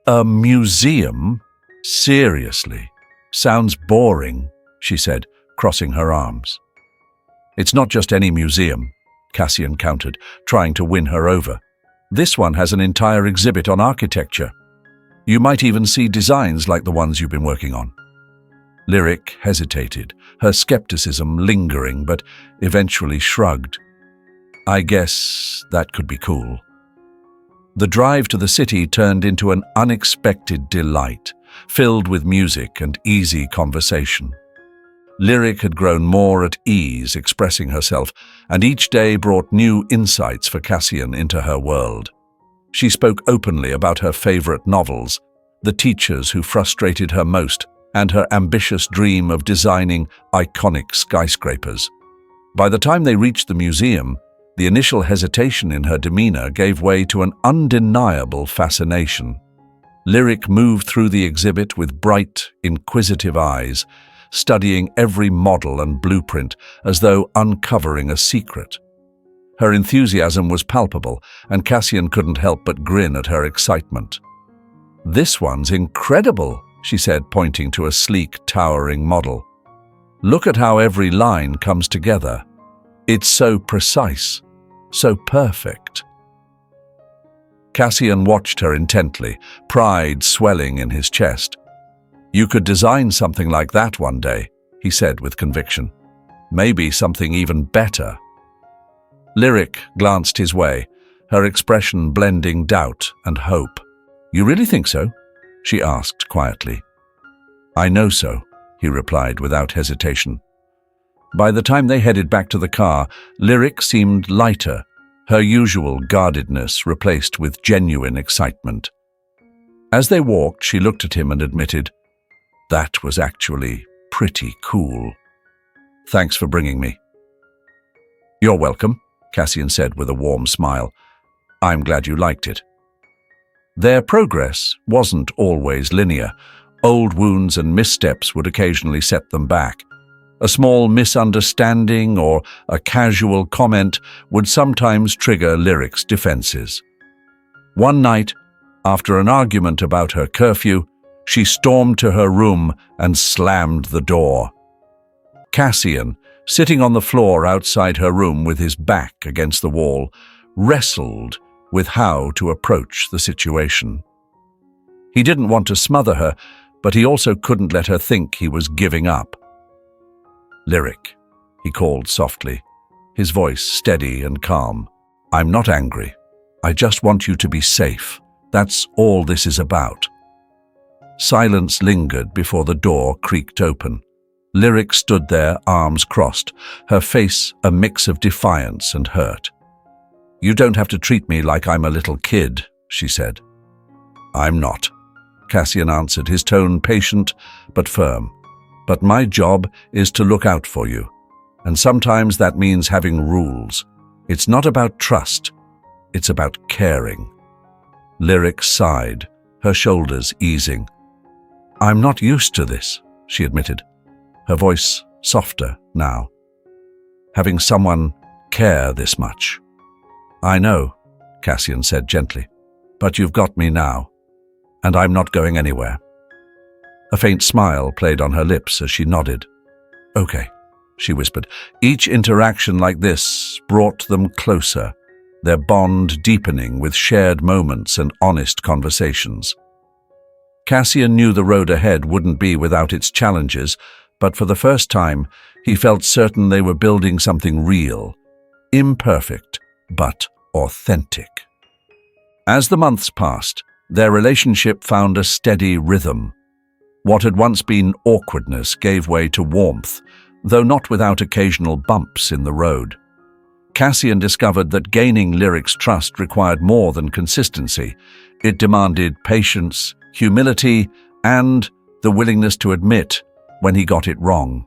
A museum? Seriously? Sounds boring, she said, crossing her arms. It's not just any museum, Cassian countered, trying to win her over. This one has an entire exhibit on architecture. You might even see designs like the ones you've been working on. Lyric hesitated, her skepticism lingering, but eventually shrugged. I guess that could be cool. The drive to the city turned into an unexpected delight, filled with music and easy conversation. Lyric had grown more at ease expressing herself, and each day brought new insights for Cassian into her world. She spoke openly about her favorite novels, the teachers who frustrated her most, and her ambitious dream of designing iconic skyscrapers. By the time they reached the museum, the initial hesitation in her demeanor gave way to an undeniable fascination. Lyric moved through the exhibit with bright, inquisitive eyes, studying every model and blueprint as though uncovering a secret. Her enthusiasm was palpable, and Cassian couldn't help but grin at her excitement. "This one's incredible," she said, pointing to a sleek, towering model. "Look at how every line comes together. It's so precise, so perfect." Cassian watched her intently, pride swelling in his chest. "You could design something like that one day," he said with conviction. "Maybe something even better." Lyric glanced his way, her expression blending doubt and hope. "You really think so?" she asked quietly. "I know so," he replied without hesitation. By the time they headed back to the car, Lyric seemed lighter, her usual guardedness replaced with genuine excitement. As they walked, she looked at him and admitted, "That was actually pretty cool. Thanks for bringing me." "You're welcome," Cassian said with a warm smile. "I'm glad you liked it." Their progress wasn't always linear. Old wounds and missteps would occasionally set them back. A small misunderstanding or a casual comment would sometimes trigger Lyric's defenses. One night, after an argument about her curfew, she stormed to her room and slammed the door. Cassian, sitting on the floor outside her room with his back against the wall, wrestled with how to approach the situation. He didn't want to smother her, but he also couldn't let her think he was giving up. "Lyric," he called softly, his voice steady and calm. "I'm not angry. I just want you to be safe. That's all this is about." Silence lingered before the door creaked open. Lyric stood there, arms crossed, her face a mix of defiance and hurt. "You don't have to treat me like I'm a little kid," she said. "I'm not," Cassian answered, his tone patient but firm. "But my job is to look out for you, and sometimes that means having rules. It's not about trust, it's about caring." Lyric sighed, her shoulders easing. "I'm not used to this," she admitted, her voice softer now. "Having someone care this much." "I know," Cassian said gently, "but you've got me now, and I'm not going anywhere." A faint smile played on her lips as she nodded. "Okay," she whispered. Each interaction like this brought them closer, their bond deepening with shared moments and honest conversations. Cassian knew the road ahead wouldn't be without its challenges, but for the first time, he felt certain they were building something real, imperfect, but authentic. As the months passed, their relationship found a steady rhythm. What had once been awkwardness gave way to warmth, though not without occasional bumps in the road. Cassian discovered that gaining Lyric's trust required more than consistency. It demanded patience, humility, and the willingness to admit when he got it wrong.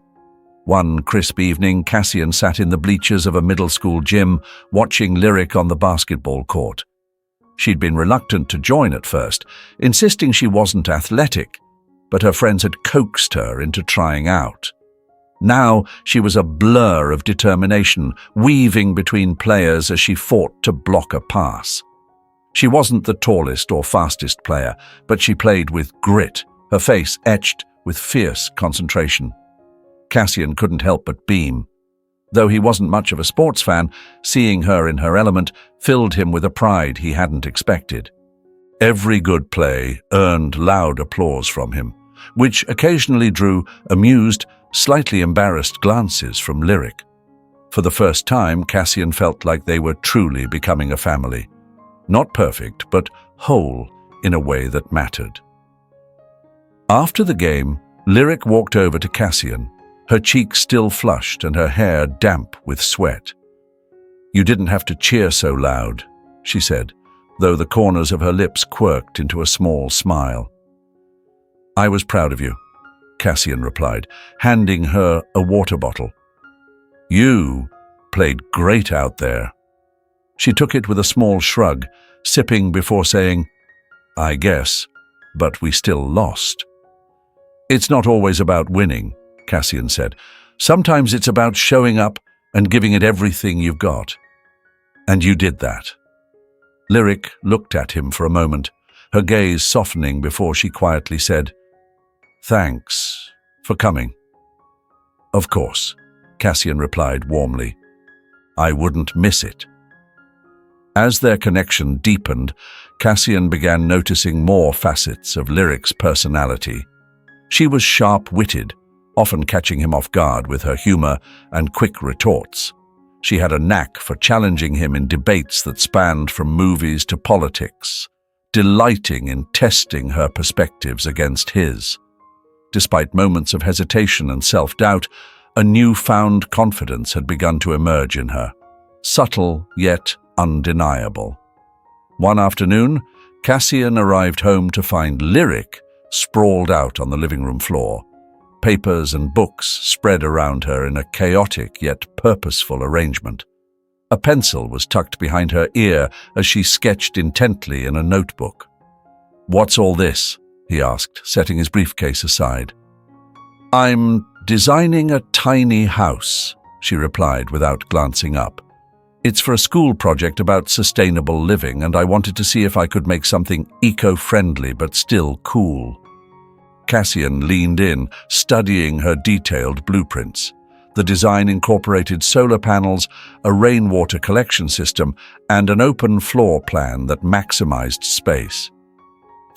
One crisp evening, Cassian sat in the bleachers of a middle school gym, watching Lyric on the basketball court. She'd been reluctant to join at first, insisting she wasn't athletic, but her friends had coaxed her into trying out. Now she was a blur of determination, weaving between players as she fought to block a pass. She wasn't the tallest or fastest player, but she played with grit, her face etched with fierce concentration. Cassian couldn't help but beam. Though he wasn't much of a sports fan, seeing her in her element filled him with a pride he hadn't expected. Every good play earned loud applause from him, which occasionally drew amused, slightly embarrassed glances from Lyric. For the first time, Cassian felt like they were truly becoming a family. Not perfect, but whole in a way that mattered. After the game, Lyric walked over to Cassian, her cheeks still flushed and her hair damp with sweat. "You didn't have to cheer so loud," she said, though the corners of her lips quirked into a small smile. "I was proud of you," Cassian replied, handing her a water bottle. "You played great out there." She took it with a small shrug, sipping before saying, "I guess, but we still lost." "It's not always about winning," Cassian said. "Sometimes it's about showing up and giving it everything you've got. And you did that." Lyric looked at him for a moment, her gaze softening before she quietly said, "Thanks for coming." "Of course," Cassian replied warmly. "I wouldn't miss it." As their connection deepened, Cassian began noticing more facets of Lyric's personality. She was sharp-witted, often catching him off guard with her humor and quick retorts. She had a knack for challenging him in debates that spanned from movies to politics, delighting in testing her perspectives against his. Despite moments of hesitation and self-doubt, a newfound confidence had begun to emerge in her, subtle yet undeniable. One afternoon, Cassian arrived home to find Lyric sprawled out on the living room floor, papers and books spread around her in a chaotic yet purposeful arrangement. A pencil was tucked behind her ear as she sketched intently in a notebook. "What's all this?" he asked, setting his briefcase aside. "I'm designing a tiny house," she replied without glancing up. "It's for a school project about sustainable living, and I wanted to see if I could make something eco-friendly but still cool." Cassian leaned in, studying her detailed blueprints. The design incorporated solar panels, a rainwater collection system, and an open floor plan that maximized space.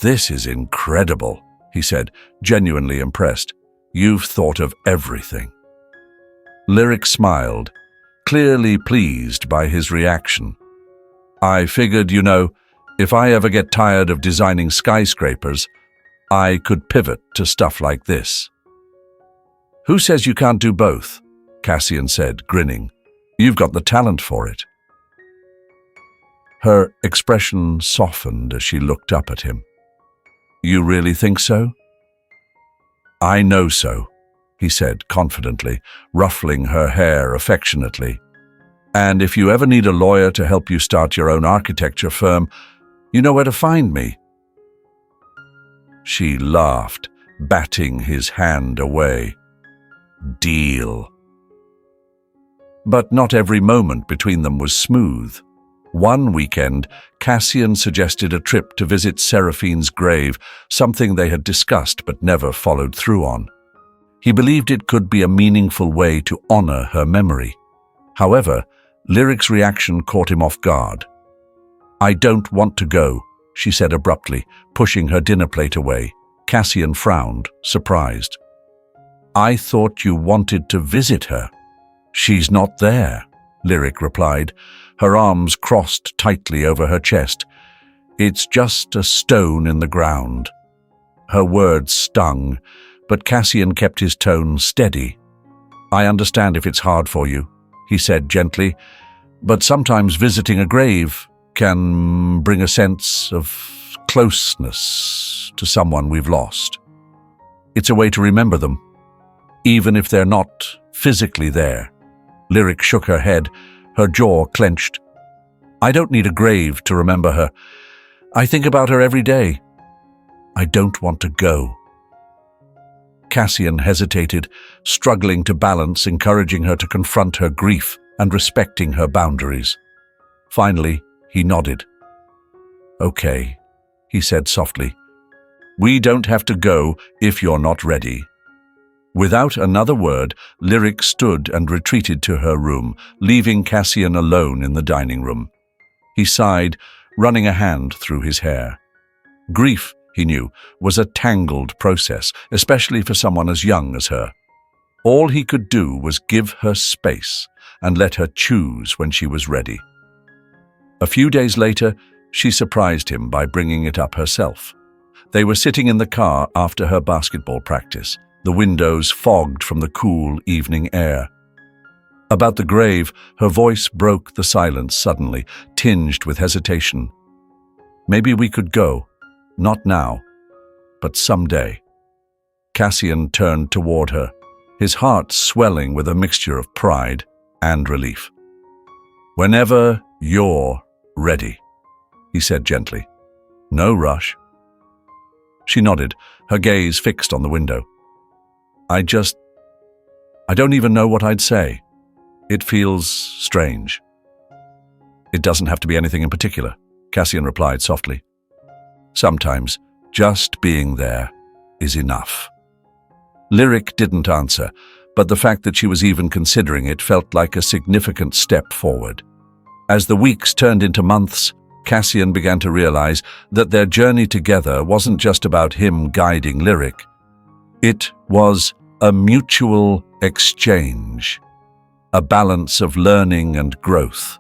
"This is incredible," he said, genuinely impressed. "You've thought of everything." Lyric smiled, clearly pleased by his reaction. "I figured, if I ever get tired of designing skyscrapers, I could pivot to stuff like this." "Who says you can't do both?" Cassian said, grinning. "You've got the talent for it." Her expression softened as she looked up at him. "You really think so?" "I know so," he said confidently, ruffling her hair affectionately. "And if you ever need a lawyer to help you start your own architecture firm, you know where to find me." She laughed, batting his hand away. "Deal." But not every moment between them was smooth. One weekend, Cassian suggested a trip to visit Seraphine's grave, something they had discussed but never followed through on. He believed it could be a meaningful way to honor her memory. However, Lyric's reaction caught him off guard. "I don't want to go," she said abruptly, pushing her dinner plate away. Cassian frowned, surprised. "I thought you wanted to visit her." "She's not there," Lyric replied, her arms crossed tightly over her chest. "It's just a stone in the ground." Her words stung, but Cassian kept his tone steady. "I understand if it's hard for you," he said gently, "but sometimes visiting a grave can bring a sense of closeness to someone we've lost. It's a way to remember them, even if they're not physically there." Lyric shook her head, her jaw clenched. "I don't need a grave to remember her. I think about her every day. I don't want to go." Cassian hesitated, struggling to balance, encouraging her to confront her grief and respecting her boundaries. Finally, he nodded. "Okay," he said softly. "We don't have to go if you're not ready." Without another word, Lyric stood and retreated to her room, leaving Cassian alone in the dining room. He sighed, running a hand through his hair. Grief, he knew, was a tangled process, especially for someone as young as her. All he could do was give her space and let her choose when she was ready. A few days later, she surprised him by bringing it up herself. They were sitting in the car after her basketball practice, the windows fogged from the cool evening air. About the grave, her voice broke the silence suddenly, tinged with hesitation. "Maybe we could go. Not now, but someday." Cassian turned toward her, his heart swelling with a mixture of pride and relief. "Whenever you're ready," he said gently. "No rush." She nodded, her gaze fixed on the window. I don't even know what I'd say. It feels strange." "It doesn't have to be anything in particular," Cassian replied softly. "Sometimes just being there is enough." Lyric didn't answer, but the fact that she was even considering it felt like a significant step forward. As the weeks turned into months, Cassian began to realize that their journey together wasn't just about him guiding Lyric. It was a mutual exchange, a balance of learning and growth.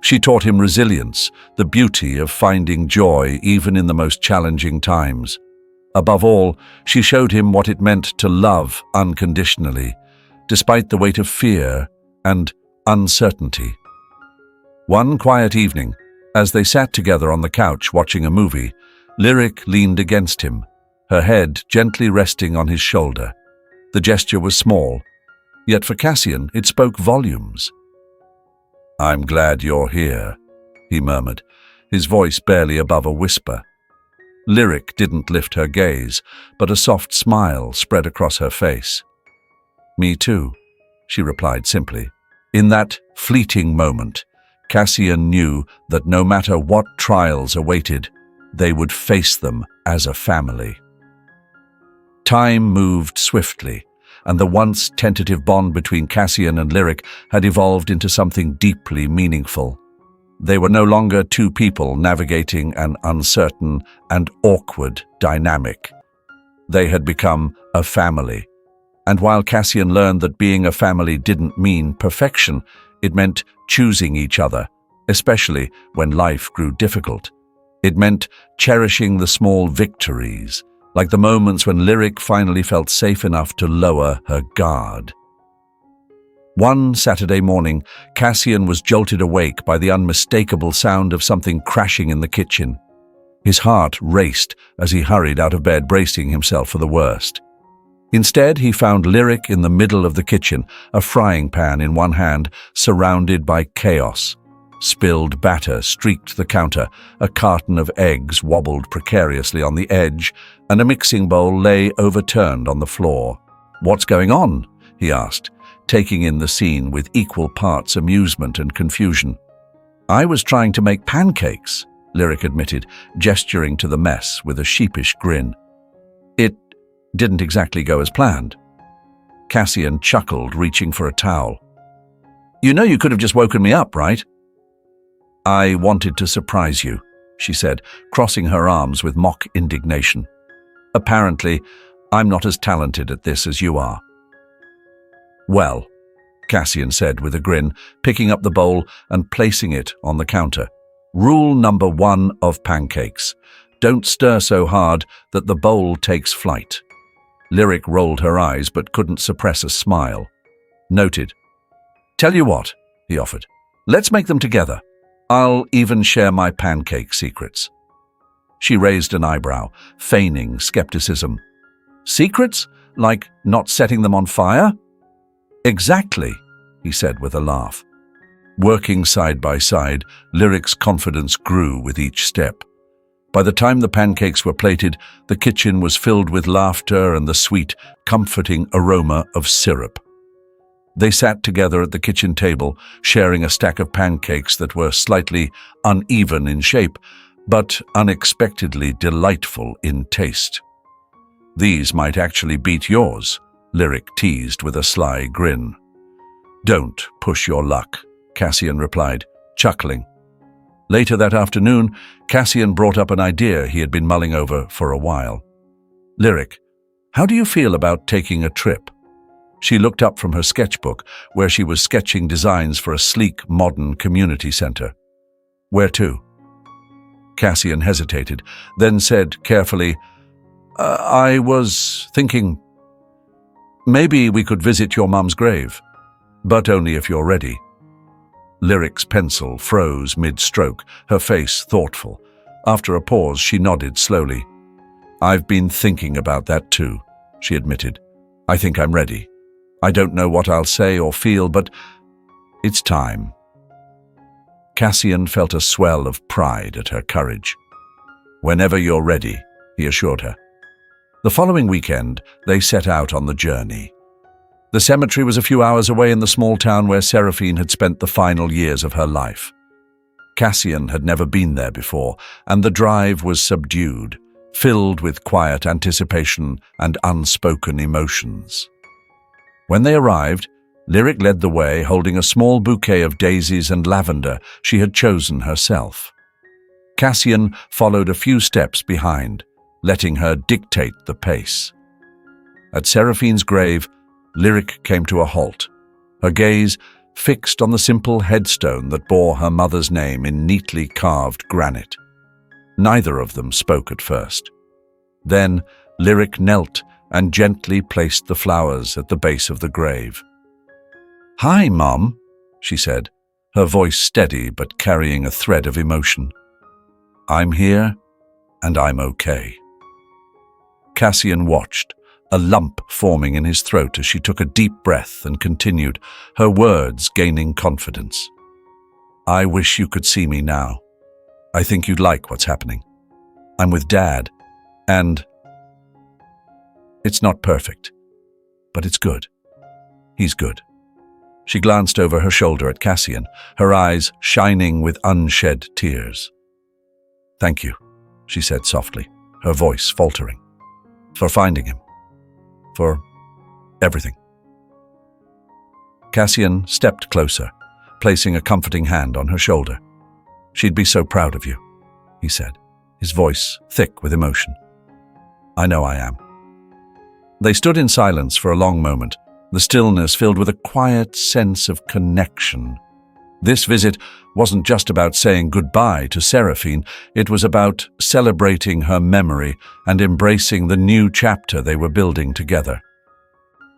She taught him resilience, the beauty of finding joy even in the most challenging times. Above all, she showed him what it meant to love unconditionally, despite the weight of fear and uncertainty. One quiet evening, as they sat together on the couch watching a movie, Lyric leaned against him, her head gently resting on his shoulder. The gesture was small, yet for Cassian it spoke volumes. "I'm glad you're here," he murmured, his voice barely above a whisper. Lyric didn't lift her gaze, but a soft smile spread across her face. "Me too," she replied simply. In that fleeting moment, Cassian knew that no matter what trials awaited, they would face them as a family. Time moved swiftly, and the once tentative bond between Cassian and Lyric had evolved into something deeply meaningful. They were no longer two people navigating an uncertain and awkward dynamic. They had become a family. And while Cassian learned that being a family didn't mean perfection, it meant choosing each other, especially when life grew difficult. It meant cherishing the small victories, like the moments when Lyric finally felt safe enough to lower her guard. One Saturday morning, Cassian was jolted awake by the unmistakable sound of something crashing in the kitchen. His heart raced as he hurried out of bed, bracing himself for the worst. Instead, he found Lyric in the middle of the kitchen, a frying pan in one hand, surrounded by chaos. Spilled batter streaked the counter, a carton of eggs wobbled precariously on the edge, and a mixing bowl lay overturned on the floor. "What's going on?" he asked, taking in the scene with equal parts amusement and confusion. "I was trying to make pancakes," Lyric admitted, gesturing to the mess with a sheepish grin. "It didn't exactly go as planned." Cassian chuckled, reaching for a towel. "You know you could have just woken me up, right?" "I wanted to surprise you," she said, crossing her arms with mock indignation. "Apparently, I'm not as talented at this as you are." "Well," Cassian said with a grin, picking up the bowl and placing it on the counter. "Rule number 1 of pancakes. Don't stir so hard that the bowl takes flight." Lyric rolled her eyes but couldn't suppress a smile. "Noted." "Tell you what," he offered. "Let's make them together. I'll even share my pancake secrets." She raised an eyebrow, feigning skepticism. "Secrets? Like not setting them on fire?" "Exactly," he said with a laugh. Working side by side, Lyric's confidence grew with each step. By the time the pancakes were plated, the kitchen was filled with laughter and the sweet, comforting aroma of syrup. They sat together at the kitchen table, sharing a stack of pancakes that were slightly uneven in shape, but unexpectedly delightful in taste. "These might actually beat yours," Lyric teased with a sly grin. "Don't push your luck," Cassian replied, chuckling. Later that afternoon, Cassian brought up an idea he had been mulling over for a while. "Lyric, how do you feel about taking a trip?" She looked up from her sketchbook, where she was sketching designs for a sleek, modern community center. "Where to?" Cassian hesitated, then said carefully, I was thinking, maybe we could visit your mum's grave, but only if you're ready." Lyric's pencil froze mid-stroke, her face thoughtful. After a pause, she nodded slowly. "I've been thinking about that too," she admitted. "I think I'm ready. I don't know what I'll say or feel, but it's time." Cassian felt a swell of pride at her courage. "Whenever you're ready," he assured her. The following weekend, they set out on the journey. The cemetery was a few hours away in the small town where Seraphine had spent the final years of her life. Cassian had never been there before, and the drive was subdued, filled with quiet anticipation and unspoken emotions. When they arrived, Lyric led the way, holding a small bouquet of daisies and lavender she had chosen herself. Cassian followed a few steps behind, letting her dictate the pace. At Seraphine's grave, Lyric came to a halt, her gaze fixed on the simple headstone that bore her mother's name in neatly carved granite. Neither of them spoke at first. Then Lyric knelt and gently placed the flowers at the base of the grave. "Hi, Mom," she said, her voice steady but carrying a thread of emotion. "I'm here, and I'm okay." Cassian watched, a lump forming in his throat as she took a deep breath and continued, her words gaining confidence. "I wish you could see me now. I think you'd like what's happening. I'm with Dad, and it's not perfect, but it's good. He's good." She glanced over her shoulder at Cassian, her eyes shining with unshed tears. "Thank you," she said softly, her voice faltering. "For finding him. For everything." Cassian stepped closer, placing a comforting hand on her shoulder. "She'd be so proud of you," he said, his voice thick with emotion. "I know I am." They stood in silence for a long moment, the stillness filled with a quiet sense of connection. This visit wasn't just about saying goodbye to Seraphine, it was about celebrating her memory and embracing the new chapter they were building together.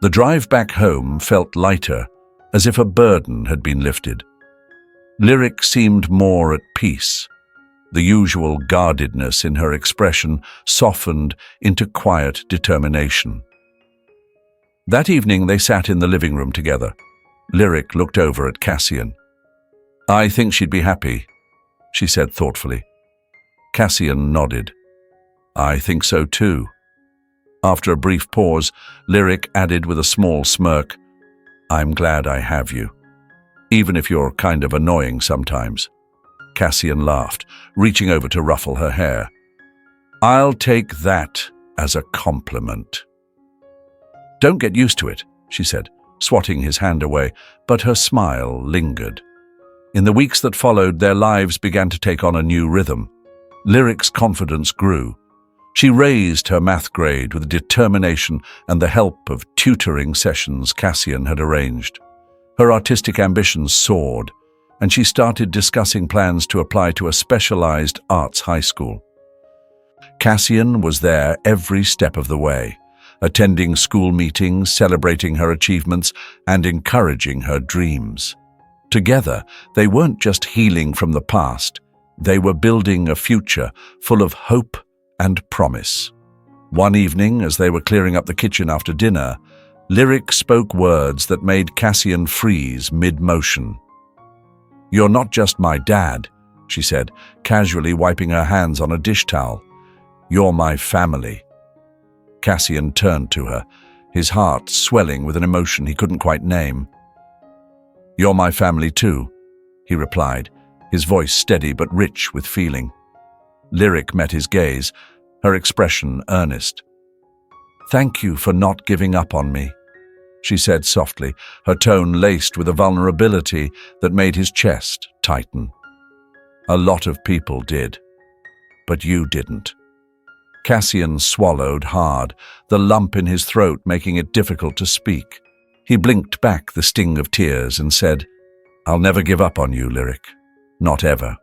The drive back home felt lighter, as if a burden had been lifted. Lyric seemed more at peace. The usual guardedness in her expression softened into quiet determination. That evening they sat in the living room together. Lyric looked over at Cassian. "I think she'd be happy," she said thoughtfully. Cassian nodded. "I think so too." After a brief pause, Lyric added with a small smirk, "I'm glad I have you, even if you're kind of annoying sometimes." Cassian laughed, reaching over to ruffle her hair. "I'll take that as a compliment." "Don't get used to it," she said, swatting his hand away, but her smile lingered. In the weeks that followed, their lives began to take on a new rhythm. Lyric's confidence grew. She raised her math grade with determination and the help of tutoring sessions Cassian had arranged. Her artistic ambitions soared, and she started discussing plans to apply to a specialized arts high school. Cassian was there every step of the way, attending school meetings, celebrating her achievements, and encouraging her dreams. Together, they weren't just healing from the past, they were building a future full of hope and promise. One evening, as they were clearing up the kitchen after dinner, Lyric spoke words that made Cassian freeze mid-motion. "You're not just my dad," she said, casually wiping her hands on a dish towel. "You're my family." Cassian turned to her, his heart swelling with an emotion he couldn't quite name. "You're my family too," he replied, his voice steady but rich with feeling. Lyric met his gaze, her expression earnest. "Thank you for not giving up on me," she said softly, her tone laced with a vulnerability that made his chest tighten. "A lot of people did, but you didn't." Cassian swallowed hard, the lump in his throat making it difficult to speak. He blinked back the sting of tears and said, "I'll never give up on you, Lyric. Not ever."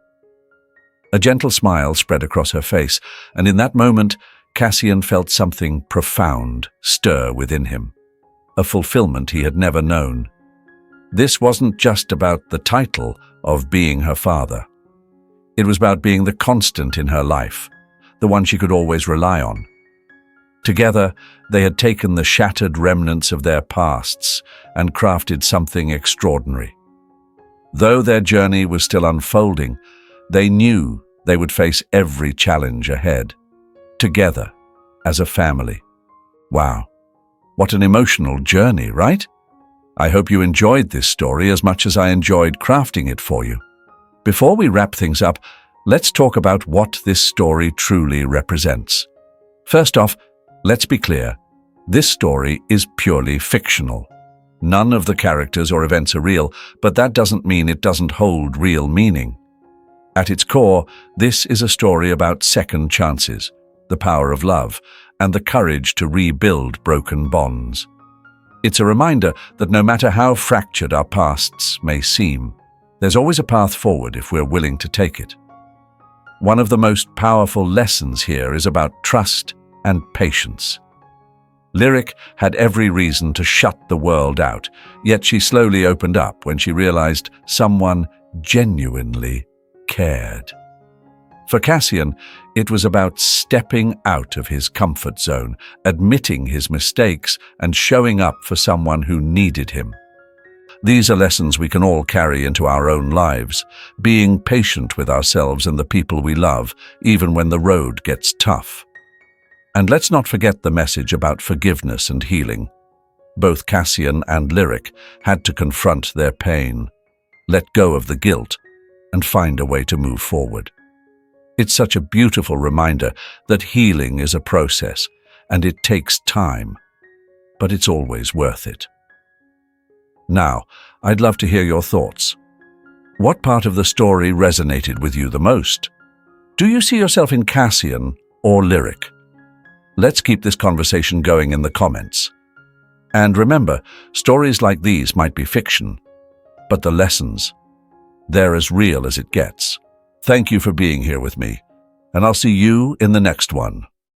A gentle smile spread across her face, and in that moment, Cassian felt something profound stir within him, a fulfillment he had never known. This wasn't just about the title of being her father. It was about being the constant in her life, the one she could always rely on. Together, they had taken the shattered remnants of their pasts and crafted something extraordinary. Though their journey was still unfolding, they knew they would face every challenge ahead, together, as a family. Wow, what an emotional journey, right? I hope you enjoyed this story as much as I enjoyed crafting it for you. Before we wrap things up, let's talk about what this story truly represents. First off, let's be clear, this story is purely fictional. None of the characters or events are real, but that doesn't mean it doesn't hold real meaning. At its core, this is a story about second chances, the power of love, and the courage to rebuild broken bonds. It's a reminder that no matter how fractured our pasts may seem, there's always a path forward if we're willing to take it. One of the most powerful lessons here is about trust and patience. Lyric had every reason to shut the world out, yet she slowly opened up when she realized someone genuinely cared. For Cassian, it was about stepping out of his comfort zone, admitting his mistakes, and showing up for someone who needed him. These are lessons we can all carry into our own lives, being patient with ourselves and the people we love, even when the road gets tough. And let's not forget the message about forgiveness and healing. Both Cassian and Lyric had to confront their pain, let go of the guilt, and find a way to move forward. It's such a beautiful reminder that healing is a process, and it takes time, but it's always worth it. Now, I'd love to hear your thoughts. What part of the story resonated with you the most? Do you see yourself in Cassian or Lyric? Let's keep this conversation going in the comments. And remember, stories like these might be fiction, but the lessons, they're as real as it gets. Thank you for being here with me, and I'll see you in the next one.